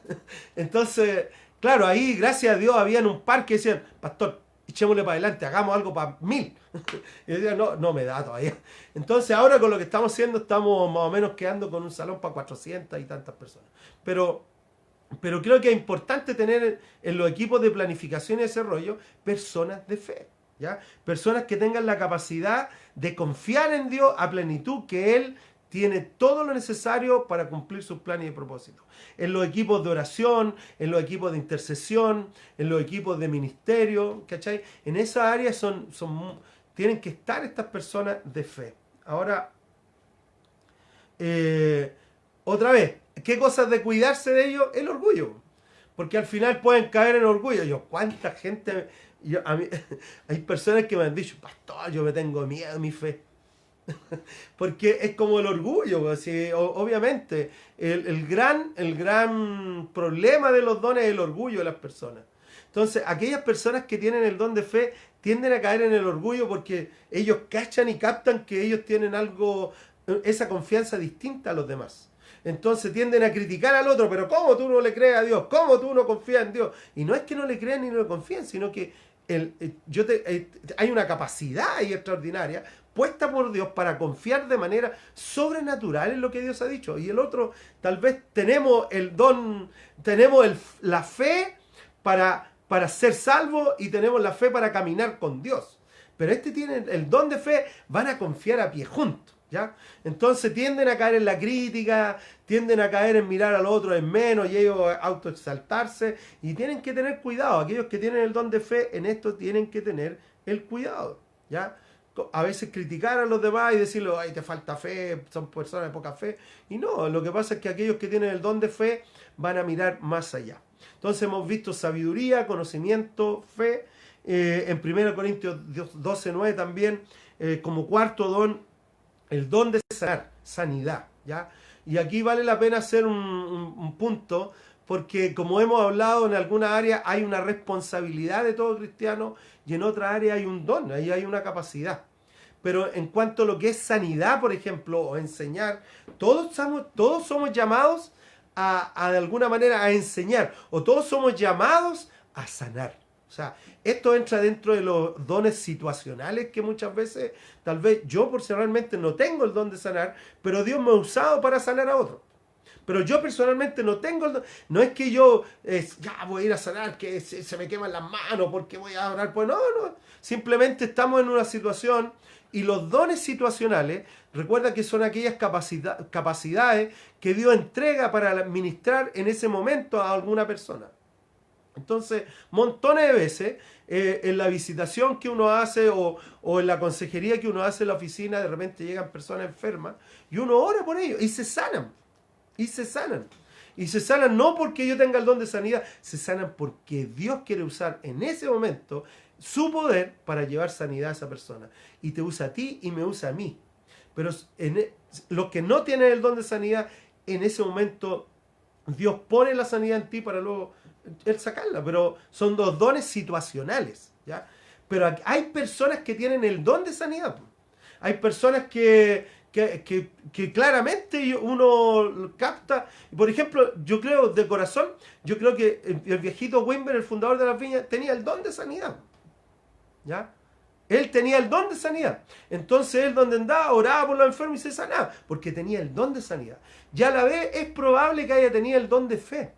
Entonces, claro, ahí, gracias a Dios, habían un par que decían, pastor, echémosle para adelante, hagamos algo para 1000. Y yo decía, no me da todavía. Entonces, ahora con lo que estamos haciendo, estamos más o menos quedando con un salón para 400 y tantas personas. Pero creo que es importante tener en los equipos de planificación y desarrollo personas de fe. ¿Ya? Personas que tengan la capacidad de confiar en Dios a plenitud, que Él tiene todo lo necesario para cumplir sus planes y propósitos. En los equipos de oración, en los equipos de intercesión, en los equipos de ministerio, ¿cachai? En esas áreas tienen que estar estas personas de fe. Ahora, otra vez, ¿qué cosas de cuidarse de ellos? El orgullo. Porque al final pueden caer en orgullo. ¿Cuánta gente... hay personas que me han dicho, pastor, yo me tengo miedo a mi fe. Porque es como el orgullo, pues, obviamente el gran problema de los dones es el orgullo de las personas. Entonces, aquellas personas que tienen el don de fe tienden a caer en el orgullo porque ellos cachan y captan que ellos tienen esa confianza distinta a los demás. Entonces tienden a criticar al otro, pero ¿cómo tú no le crees a Dios? ¿Cómo tú no confías en Dios? Y no es que no le crean ni no le confíen, sino que hay una capacidad ahí extraordinaria puesta por Dios para confiar de manera sobrenatural en lo que Dios ha dicho. Y el otro, tal vez tenemos el don, tenemos la fe para ser salvos y tenemos la fe para caminar con Dios. Pero este tiene el don de fe, van a confiar a pie juntos, ¿ya? Entonces tienden a caer en la crítica, tienden a caer en mirar al otro en menos y ellos autoexaltarse, y tienen que tener cuidado. Aquellos que tienen el don de fe en esto tienen que tener el cuidado, ¿ya? A veces criticar a los demás y decirle, ay, te falta fe, son personas de poca fe. Y no, lo que pasa es que aquellos que tienen el don de fe van a mirar más allá. Entonces hemos visto sabiduría, conocimiento, fe. En 1 Corintios 12:9 también, como cuarto don, el don de sanar, sanidad, ¿ya? Y aquí vale la pena hacer un punto, porque como hemos hablado, en alguna área hay una responsabilidad de todo cristiano y en otra área hay un don, ahí hay una capacidad. Pero en cuanto a lo que es sanidad, por ejemplo, o enseñar, todos somos llamados a de alguna manera a enseñar, o todos somos llamados a sanar. O sea, esto entra dentro de los dones situacionales que muchas veces, tal vez yo personalmente no tengo el don de sanar, pero Dios me ha usado para sanar a otros. Pero yo personalmente no tengo el don. No es que yo ya voy a ir a sanar, que se me queman las manos porque voy a orar. Pues no. Simplemente estamos en una situación y los dones situacionales, recuerda que son aquellas capacidades que Dios entrega para administrar en ese momento a alguna persona. Entonces, montones de veces, en la visitación que uno hace o en la consejería que uno hace en la oficina, de repente llegan personas enfermas y uno ora por ellos y se sanan. Y se sanan. Y se sanan no porque yo tenga el don de sanidad, se sanan porque Dios quiere usar en ese momento su poder para llevar sanidad a esa persona. Y te usa a ti y me usa a mí. Pero los que no tienen el don de sanidad, en ese momento Dios pone la sanidad en ti para luego Él sacarla. Pero son dos dones situacionales, ¿ya? Pero hay personas que tienen el don de sanidad. Hay personas que claramente uno capta. Por ejemplo, yo creo de corazón, yo creo que el viejito Wimber, el fundador de las viñas, tenía el don de sanidad, ¿ya? Él tenía el don de sanidad. Entonces él donde andaba, oraba por los enfermos y se sanaba, porque tenía el don de sanidad. Y a la vez es probable que haya tenido el don de fe.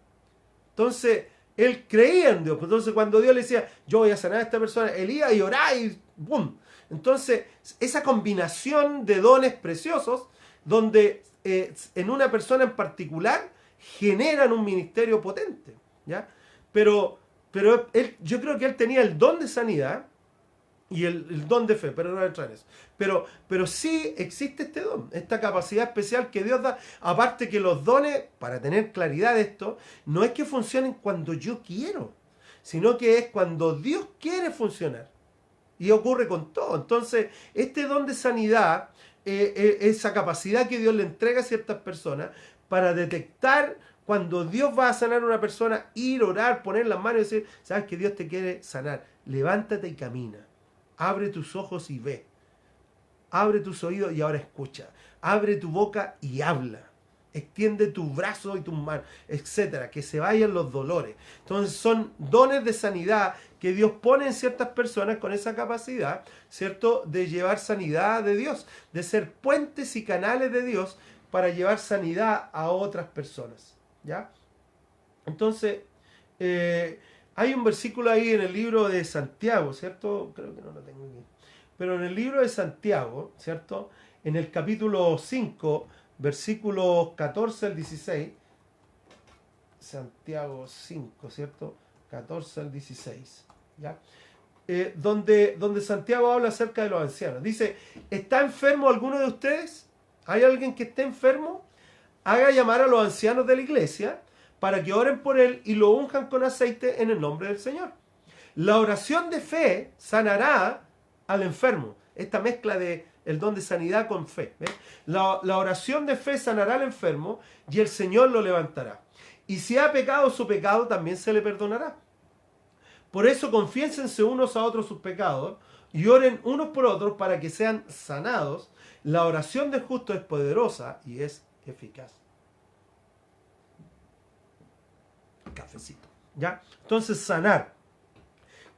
Entonces él creía en Dios. Entonces cuando Dios le decía, yo voy a sanar a esta persona, él iba y oraba y ¡bum! Entonces esa combinación de dones preciosos, donde en una persona en particular generan un ministerio potente, ¿ya? Pero yo creo que él tenía el don de sanidad y el don de fe, pero no voy a entrar en eso. Pero sí existe este don, esta capacidad especial que Dios da. Aparte que los dones, para tener claridad de esto, no es que funcionen cuando yo quiero, sino que es cuando Dios quiere funcionar. Y ocurre con todo. Entonces, este don de sanidad, esa capacidad que Dios le entrega a ciertas personas para detectar cuando Dios va a sanar a una persona, ir, orar, poner las manos y decir, sabes que Dios te quiere sanar, levántate y camina. Abre tus ojos y ve. Abre tus oídos y ahora escucha. Abre tu boca y habla. Extiende tu brazo y tus manos, etcétera. Que se vayan los dolores. Entonces son dones de sanidad que Dios pone en ciertas personas con esa capacidad, ¿cierto?, de llevar sanidad de Dios, de ser puentes y canales de Dios para llevar sanidad a otras personas, ¿ya? Entonces, hay un versículo ahí en el libro de Santiago, ¿cierto? Creo que no lo tengo aquí. Pero en el libro de Santiago, ¿cierto?, en el capítulo 5, versículos 14 al 16, Santiago 5, ¿cierto?, 14 al 16, ¿ya? Donde Santiago habla acerca de los ancianos. Dice, ¿está enfermo alguno de ustedes? ¿Hay alguien que esté enfermo? Haga llamar a los ancianos de la iglesia para que oren por él y lo unjan con aceite en el nombre del Señor. La oración de fe sanará al enfermo. Esta mezcla de el don de sanidad con fe. La oración de fe sanará al enfermo y el Señor lo levantará. Y si ha pecado su pecado, también se le perdonará. Por eso confiénsense unos a otros sus pecados y oren unos por otros para que sean sanados. La oración del justo es poderosa y es eficaz. Cafecito, ¿ya? Entonces, sanar.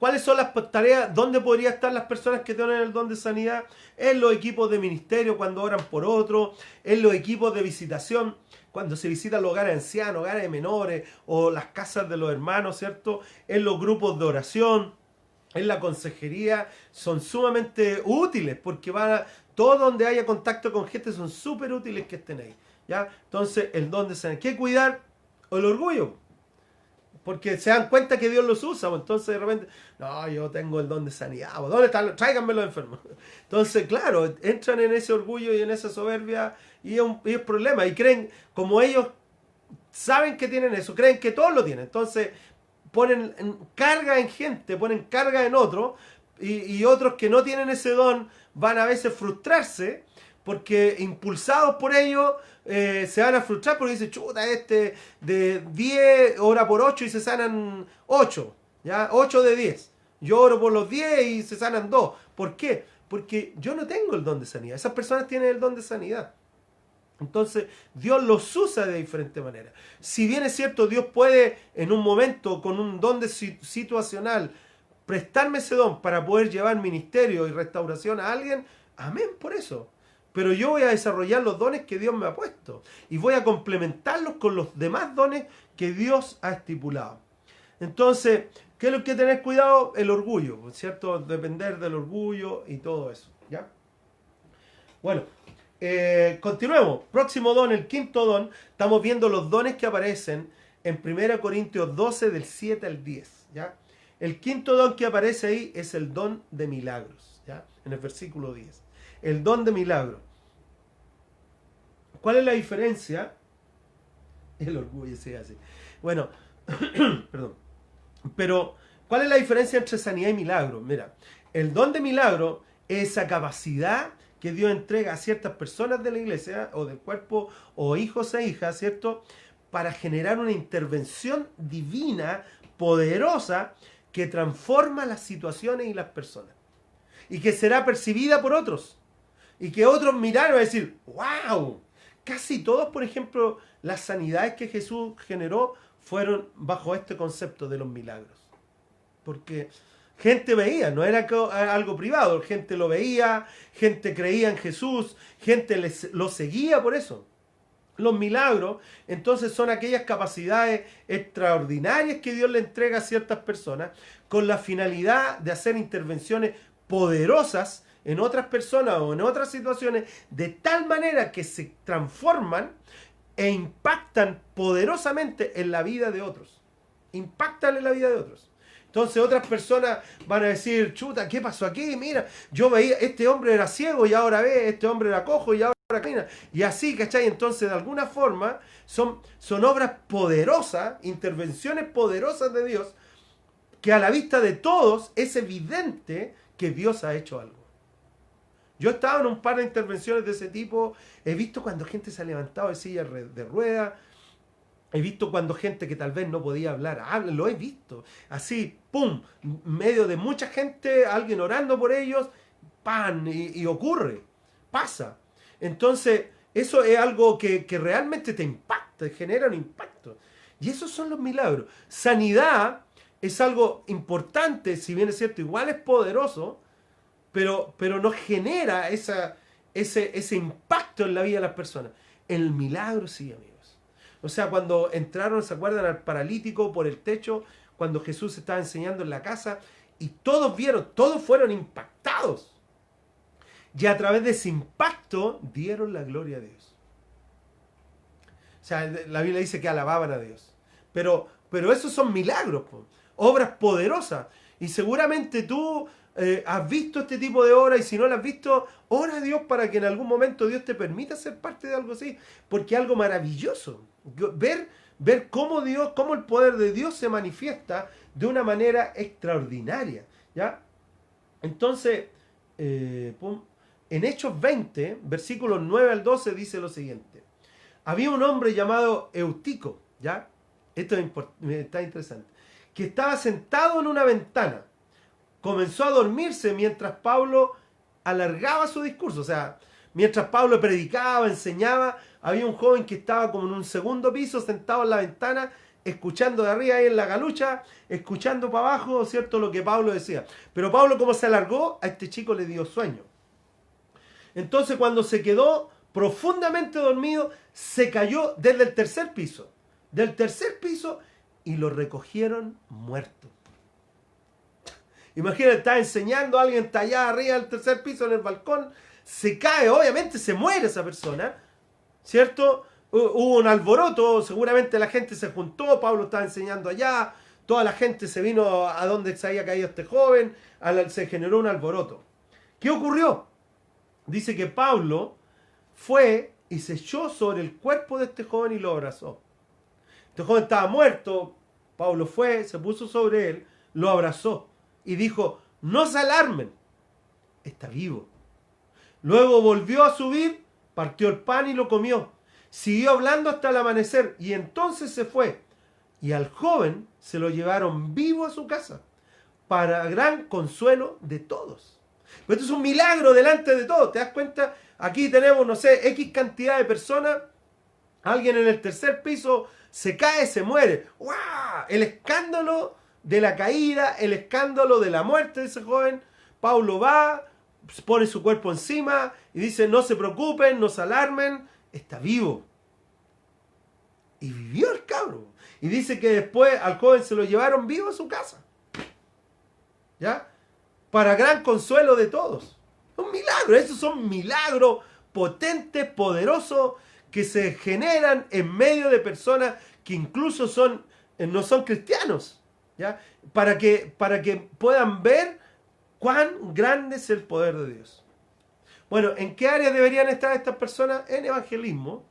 ¿Cuáles son las tareas? ¿Dónde podrían estar las personas que tienen el don de sanidad? En los equipos de ministerio cuando oran por otros, en los equipos de visitación, cuando se visitan los hogares de ancianos, hogares de menores o las casas de los hermanos, ¿cierto? En los grupos de oración, en la consejería, son sumamente útiles porque todo donde haya contacto con gente son súper útiles que estén ahí, ¿ya? Entonces, el don de sanidad. ¿Qué cuidar? El orgullo. Porque se dan cuenta que Dios los usa, pues entonces de repente, no, yo tengo el don de sanidad, pues, ¿dónde están? Tráiganme los enfermos. Entonces, claro, entran en ese orgullo y en esa soberbia y es problema. Y creen, como ellos saben que tienen eso, creen que todos lo tienen. Entonces, ponen carga en gente, ponen carga en otros y otros que no tienen ese don van a veces frustrarse porque impulsados por ellos se van a frustrar porque dicen, chuta, de 10 ora por 8 y se sanan 8, ¿ya? 8 de 10. Yo oro por los 10 y se sanan 2. ¿Por qué? Porque yo no tengo el don de sanidad. Esas personas tienen el don de sanidad. Entonces, Dios los usa de diferente manera. Si bien es cierto, Dios puede en un momento, con un don situacional, prestarme ese don para poder llevar ministerio y restauración a alguien, amén por eso. Pero yo voy a desarrollar los dones que Dios me ha puesto y voy a complementarlos con los demás dones que Dios ha estipulado. Entonces, ¿qué es lo que hay que tener cuidado? El orgullo, ¿cierto? Depender del orgullo y todo eso, ¿ya? Bueno, continuemos. Próximo don, el quinto don. Estamos viendo los dones que aparecen en 1 Corintios 12, del 7 al 10, ¿ya? El quinto don que aparece ahí es el don de milagros, ¿ya? En el versículo 10. El don de milagro. ¿Cuál es la diferencia? El orgullo se hace. Bueno, perdón. Pero, ¿cuál es la diferencia entre sanidad y milagro? Mira, el don de milagro es esa capacidad que Dios entrega a ciertas personas de la iglesia o del cuerpo o hijos e hijas, ¿cierto? Para generar una intervención divina, poderosa, que transforma las situaciones y las personas. Y que será percibida por otros. Y que otros miraron y decir, wow, casi todos, por ejemplo, las sanidades que Jesús generó fueron bajo este concepto de los milagros. Porque gente veía, no era algo privado, gente lo veía, gente creía en Jesús, gente lo seguía por eso. Los milagros, entonces, son aquellas capacidades extraordinarias que Dios le entrega a ciertas personas con la finalidad de hacer intervenciones poderosas en otras personas o en otras situaciones, de tal manera que se transforman e impactan poderosamente en la vida de otros. Impactan en la vida de otros. Entonces otras personas van a decir, chuta, ¿qué pasó aquí? Mira, yo veía, este hombre era ciego y ahora ve, este hombre era cojo y ahora camina. Y así, ¿cachai? Entonces, de alguna forma, son obras poderosas, intervenciones poderosas de Dios, que a la vista de todos es evidente que Dios ha hecho algo. Yo he estado en un par de intervenciones de ese tipo, he visto cuando gente se ha levantado de silla de ruedas, he visto cuando gente que tal vez no podía hablar, lo he visto, así, pum, en medio de mucha gente, alguien orando por ellos, ¡pam! Y ocurre, pasa. Entonces, eso es algo que realmente te impacta, genera un impacto. Y esos son los milagros. Sanidad es algo importante, si bien es cierto, igual es poderoso, pero no genera ese impacto en la vida de las personas. El milagro sí, amigos. O sea, cuando entraron, ¿se acuerdan? Al paralítico por el techo, cuando Jesús estaba enseñando en la casa, y todos vieron, todos fueron impactados. Y a través de ese impacto dieron la gloria a Dios. O sea, la Biblia dice que alababan a Dios. Pero esos son milagros, obras poderosas. Y seguramente tú has visto este tipo de obras, y si no las has visto, ora a Dios para que en algún momento Dios te permita ser parte de algo así, porque es algo maravilloso. Ver cómo el poder de Dios se manifiesta de una manera extraordinaria, ¿ya? Entonces, en Hechos 20, versículos 9 al 12, dice lo siguiente. Había un hombre llamado Eutico, ¿ya? Esto está interesante, que estaba sentado en una ventana. Comenzó a dormirse mientras Pablo alargaba su discurso. O sea, mientras Pablo predicaba, enseñaba, había un joven que estaba como en un segundo piso sentado en la ventana escuchando de arriba ahí en la galucha, escuchando para abajo, ¿cierto? Lo que Pablo decía. Pero Pablo, como se alargó, a este chico le dio sueño. Entonces, cuando se quedó profundamente dormido, se cayó desde el tercer piso. Del tercer piso, y lo recogieron muerto. Imagínate, está enseñando, alguien está allá arriba del tercer piso en el balcón, se cae, obviamente se muere esa persona, ¿cierto? Hubo un alboroto, seguramente la gente se juntó, Pablo estaba enseñando allá, toda la gente se vino a donde se había caído este joven, se generó un alboroto. ¿Qué ocurrió? Dice que Pablo fue y se echó sobre el cuerpo de este joven y lo abrazó. Este joven estaba muerto, Pablo fue, se puso sobre él, lo abrazó y dijo, no se alarmen, está vivo. Luego volvió a subir, partió el pan y lo comió. Siguió hablando hasta el amanecer y entonces se fue. Y al joven se lo llevaron vivo a su casa, para gran consuelo de todos. Pero esto es un milagro delante de todos. ¿Te das cuenta? Aquí tenemos, no sé, X cantidad de personas. Alguien en el tercer piso se cae, se muere. ¡Wow! El escándalo de la caída, el escándalo de la muerte de ese joven. Pablo va, pone su cuerpo encima y dice, no se preocupen, no se alarmen, está vivo. Y vivió el cabro. Y dice que después al joven se lo llevaron vivo a su casa. ¿Ya? Para gran consuelo de todos. Un milagro, esos son milagros potentes, poderosos, que se generan en medio de personas que incluso no son cristianos. ¿Ya? Para que puedan ver cuán grande es el poder de Dios. Bueno, ¿en qué áreas deberían estar estas personas? En evangelismo.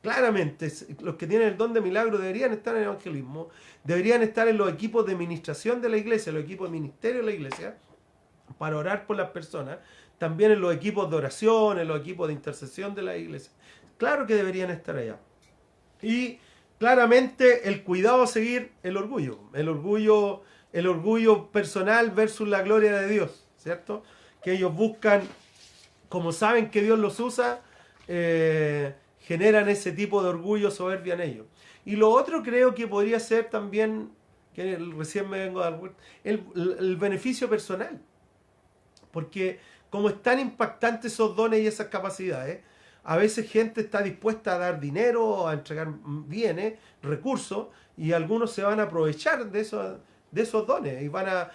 Claramente, los que tienen el don de milagro deberían estar en evangelismo, deberían estar en los equipos de administración de la iglesia, los equipos de ministerio de la iglesia, para orar por las personas, también en los equipos de oración, en los equipos de intercesión de la iglesia. Claro que deberían estar allá. Y claramente el cuidado a seguir el orgullo personal versus la gloria de Dios, ¿cierto? Que ellos buscan, como saben que Dios los usa, generan ese tipo de orgullo, soberbia en ellos. Y lo otro creo que podría ser también, que recién me vengo a dar vuelta, el beneficio personal. Porque como es tan impactante esos dones y esas capacidades, a veces gente está dispuesta a dar dinero, a entregar bienes, recursos, y algunos se van a aprovechar de esos dones y van a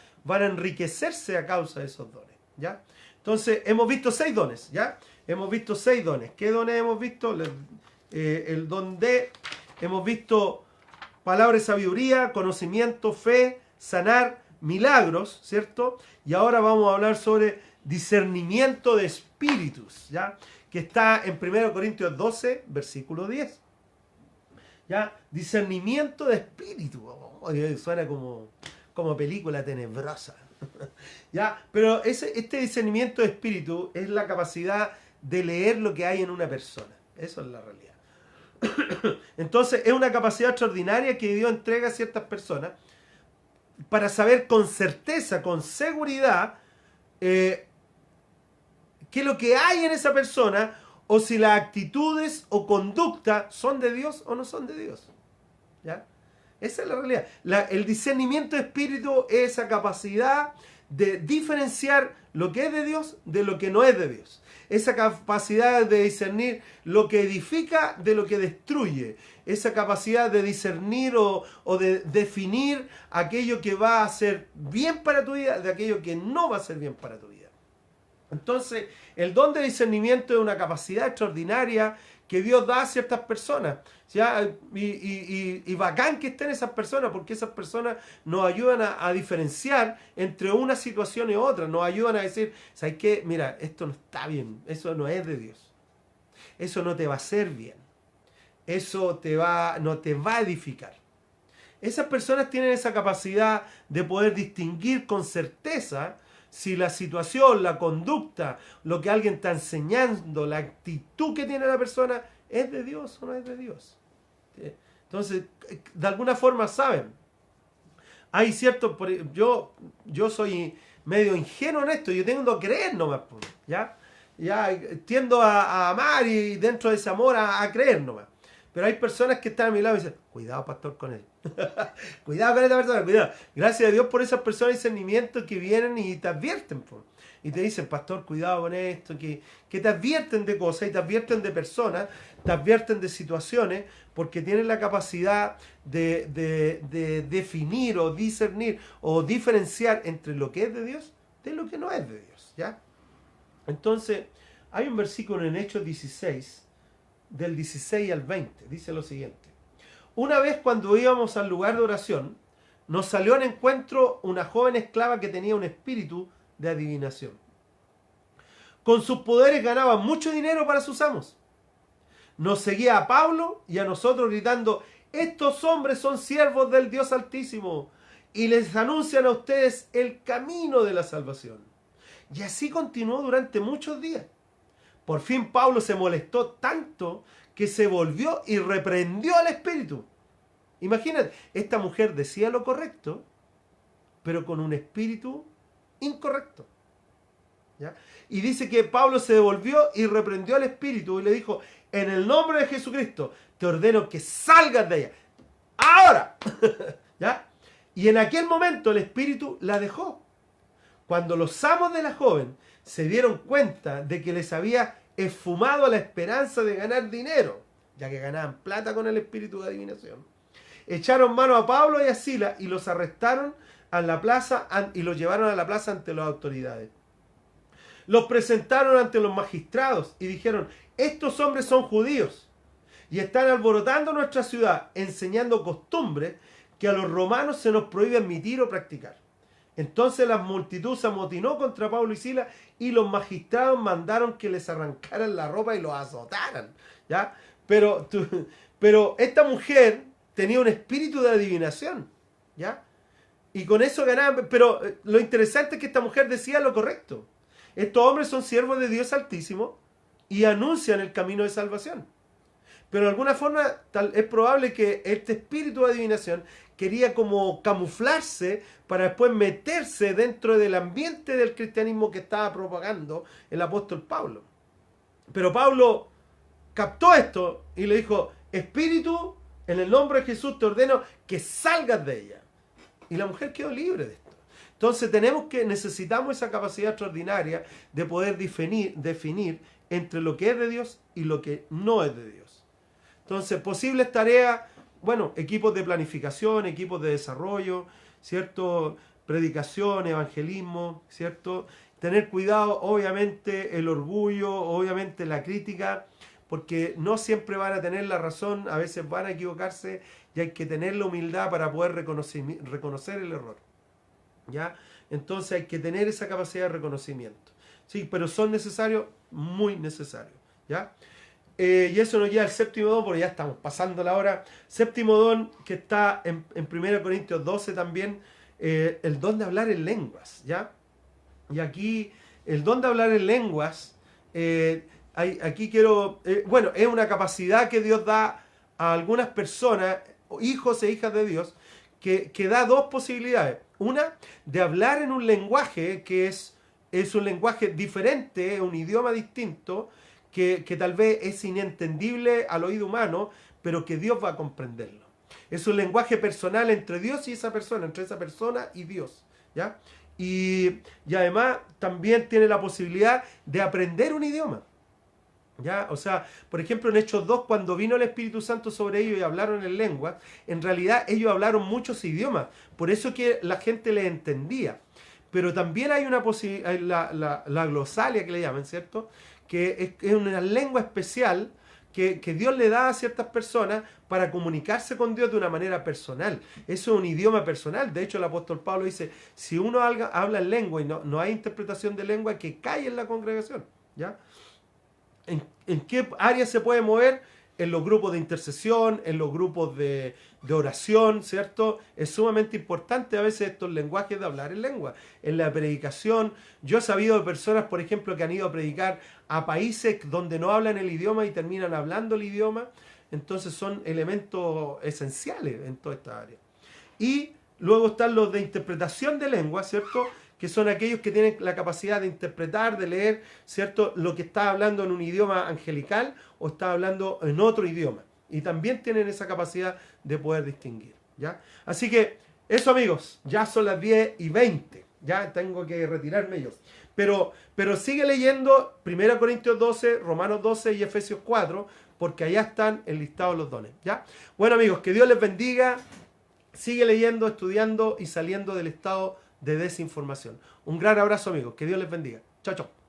enriquecerse a causa de esos dones. ¿Ya? Entonces, hemos visto 6 dones, ¿ya? Hemos visto 6 dones. ¿Qué dones hemos visto? El don hemos visto palabra de sabiduría, conocimiento, fe, sanar, milagros, ¿cierto? Y ahora vamos a hablar sobre discernimiento de espíritus, ¿ya? Que está en 1 Corintios 12, versículo 10. ¿Ya? Discernimiento de espíritu. Oh, suena como película tenebrosa. ¿Ya? Pero este discernimiento de espíritu es la capacidad de leer lo que hay en una persona. Eso es la realidad. Entonces es una capacidad extraordinaria que Dios entrega a ciertas personas para saber con certeza, con seguridad, qué es lo que hay en esa persona, o si las actitudes o conducta son de Dios o no son de Dios. ¿Ya? Esa es la realidad. El discernimiento de espíritu es esa capacidad de diferenciar lo que es de Dios de lo que no es de Dios. Esa capacidad de discernir lo que edifica de lo que destruye. Esa capacidad de discernir o de definir aquello que va a ser bien para tu vida de aquello que no va a ser bien para tu vida. Entonces, el don de discernimiento es una capacidad extraordinaria que Dios da a ciertas personas. ¿Ya? Y bacán que estén esas personas, porque esas personas nos ayudan a diferenciar entre una situación y otra. Nos ayudan a decir, ¿sabes qué? Mira, esto no está bien. Eso no es de Dios. Eso no te va a hacer bien. Eso no te va a edificar. Esas personas tienen esa capacidad de poder distinguir con certeza si la situación, la conducta, lo que alguien está enseñando, la actitud que tiene la persona, ¿es de Dios o no es de Dios? Entonces, de alguna forma saben. Hay cierto, yo soy medio ingenuo en esto, yo tengo que creer nomás, ¿ya? Tiendo a amar y dentro de ese amor a creer nomás. Pero hay personas que están a mi lado y dicen, cuidado pastor con él. Cuidado con esta persona, cuidado. Gracias a Dios por esas personas de discernimiento que vienen y te advierten. Po. Y te dicen, pastor, cuidado con esto, que te advierten de cosas y te advierten de personas, te advierten de situaciones, porque tienen la capacidad de definir o discernir o diferenciar entre lo que es de Dios de lo que no es de Dios. ¿Ya? Entonces, hay un versículo en Hechos 16, del 16 al 20, dice lo siguiente. Una vez cuando íbamos al lugar de oración, nos salió al encuentro una joven esclava que tenía un espíritu de adivinación. Con sus poderes ganaba mucho dinero para sus amos. Nos seguía a Pablo y a nosotros gritando, estos hombres son siervos del Dios Altísimo y les anuncian a ustedes el camino de la salvación. Y así continuó durante muchos días. Por fin Pablo se molestó tanto que se volvió y reprendió al espíritu. Imagínate, esta mujer decía lo correcto, pero con un espíritu incorrecto. ¿Ya? Y dice que Pablo se devolvió y reprendió al espíritu y le dijo, en el nombre de Jesucristo, te ordeno que salgas de ella. ¡Ahora! ¿Ya? Y en aquel momento el espíritu la dejó. Cuando los amos de la joven se dieron cuenta de que les había esfumado la esperanza de ganar dinero, ya que ganaban plata con el espíritu de adivinación, echaron mano a Pablo y a Silas y los arrestaron a la plaza y los llevaron a la plaza ante las autoridades. Los presentaron ante los magistrados y dijeron, estos hombres son judíos y están alborotando nuestra ciudad, enseñando costumbres que a los romanos se nos prohíbe admitir o practicar. Entonces la multitud se amotinó contra Pablo y Silas y los magistrados mandaron que les arrancaran la ropa y los azotaran. ¿Ya? Pero esta mujer tenía un espíritu de adivinación. ¿Ya? Y con eso ganaban. Pero lo interesante es que esta mujer decía lo correcto. Estos hombres son siervos de Dios Altísimo y anuncian el camino de salvación. Pero de alguna forma es probable que este espíritu de adivinación quería como camuflarse para después meterse dentro del ambiente del cristianismo que estaba propagando el apóstol Pablo. Pero Pablo captó esto y le dijo, espíritu, en el nombre de Jesús te ordeno que salgas de ella. Y la mujer quedó libre de esto. Entonces necesitamos esa capacidad extraordinaria de poder definir entre lo que es de Dios y lo que no es de Dios. Entonces, posibles tareas, bueno, equipos de planificación, equipos de desarrollo, ¿cierto? Predicación, evangelismo, ¿cierto? Tener cuidado, obviamente, el orgullo, obviamente la crítica, porque no siempre van a tener la razón, a veces van a equivocarse y hay que tener la humildad para poder reconocer el error. ¿Ya? Entonces hay que tener esa capacidad de reconocimiento. Sí, pero son necesarios, muy necesarios. ¿Ya? Y eso nos lleva al séptimo don, porque ya estamos pasando la hora. Séptimo don que está en 1 Corintios 12 también, el don de hablar en lenguas. ¿Ya? Y aquí el don de hablar en lenguas, aquí quiero, bueno, es una capacidad que Dios da a algunas personas, hijos e hijas de Dios, que da dos posibilidades. Una, de hablar en un lenguaje que es un lenguaje diferente, un idioma distinto, que tal vez es inentendible al oído humano, pero que Dios va a comprenderlo. Es un lenguaje personal entre Dios y esa persona, entre esa persona y Dios. ¿Ya? Y además también tiene la posibilidad de aprender un idioma. ¿Ya? O sea, por ejemplo, en Hechos 2, cuando vino el Espíritu Santo sobre ellos y hablaron en lengua, en realidad ellos hablaron muchos idiomas, por eso que la gente les entendía. Pero también hay una posibilidad, la glosalia que le llaman, ¿cierto? Que es una lengua especial que Dios le da a ciertas personas para comunicarse con Dios de una manera personal. Eso es un idioma personal. De hecho, el apóstol Pablo dice, si uno habla en lengua y no hay interpretación de lengua, que calle en la congregación. ¿Ya? ¿En qué área se puede mover? En los grupos de intercesión, en los grupos de oración, ¿cierto? Es sumamente importante a veces estos lenguajes de hablar en lengua. En la predicación, yo he sabido de personas, por ejemplo, que han ido a predicar a países donde no hablan el idioma y terminan hablando el idioma. Entonces son elementos esenciales en toda esta área. Y luego están los de interpretación de lengua, ¿cierto? Que son aquellos que tienen la capacidad de interpretar, de leer, ¿cierto? Lo que está hablando en un idioma angelical o está hablando en otro idioma. y también tienen esa capacidad de poder distinguir, ¿ya? Así que eso, amigos, ya son las 10:20, ya tengo que retirarme yo. Pero sigue leyendo 1 Corintios 12, Romanos 12 y Efesios 4, porque allá están enlistados los dones, ¿ya? Bueno, amigos, que Dios les bendiga. Sigue leyendo, estudiando y saliendo del estado de desinformación. Un gran abrazo, amigos. Que Dios les bendiga. Chao, chao.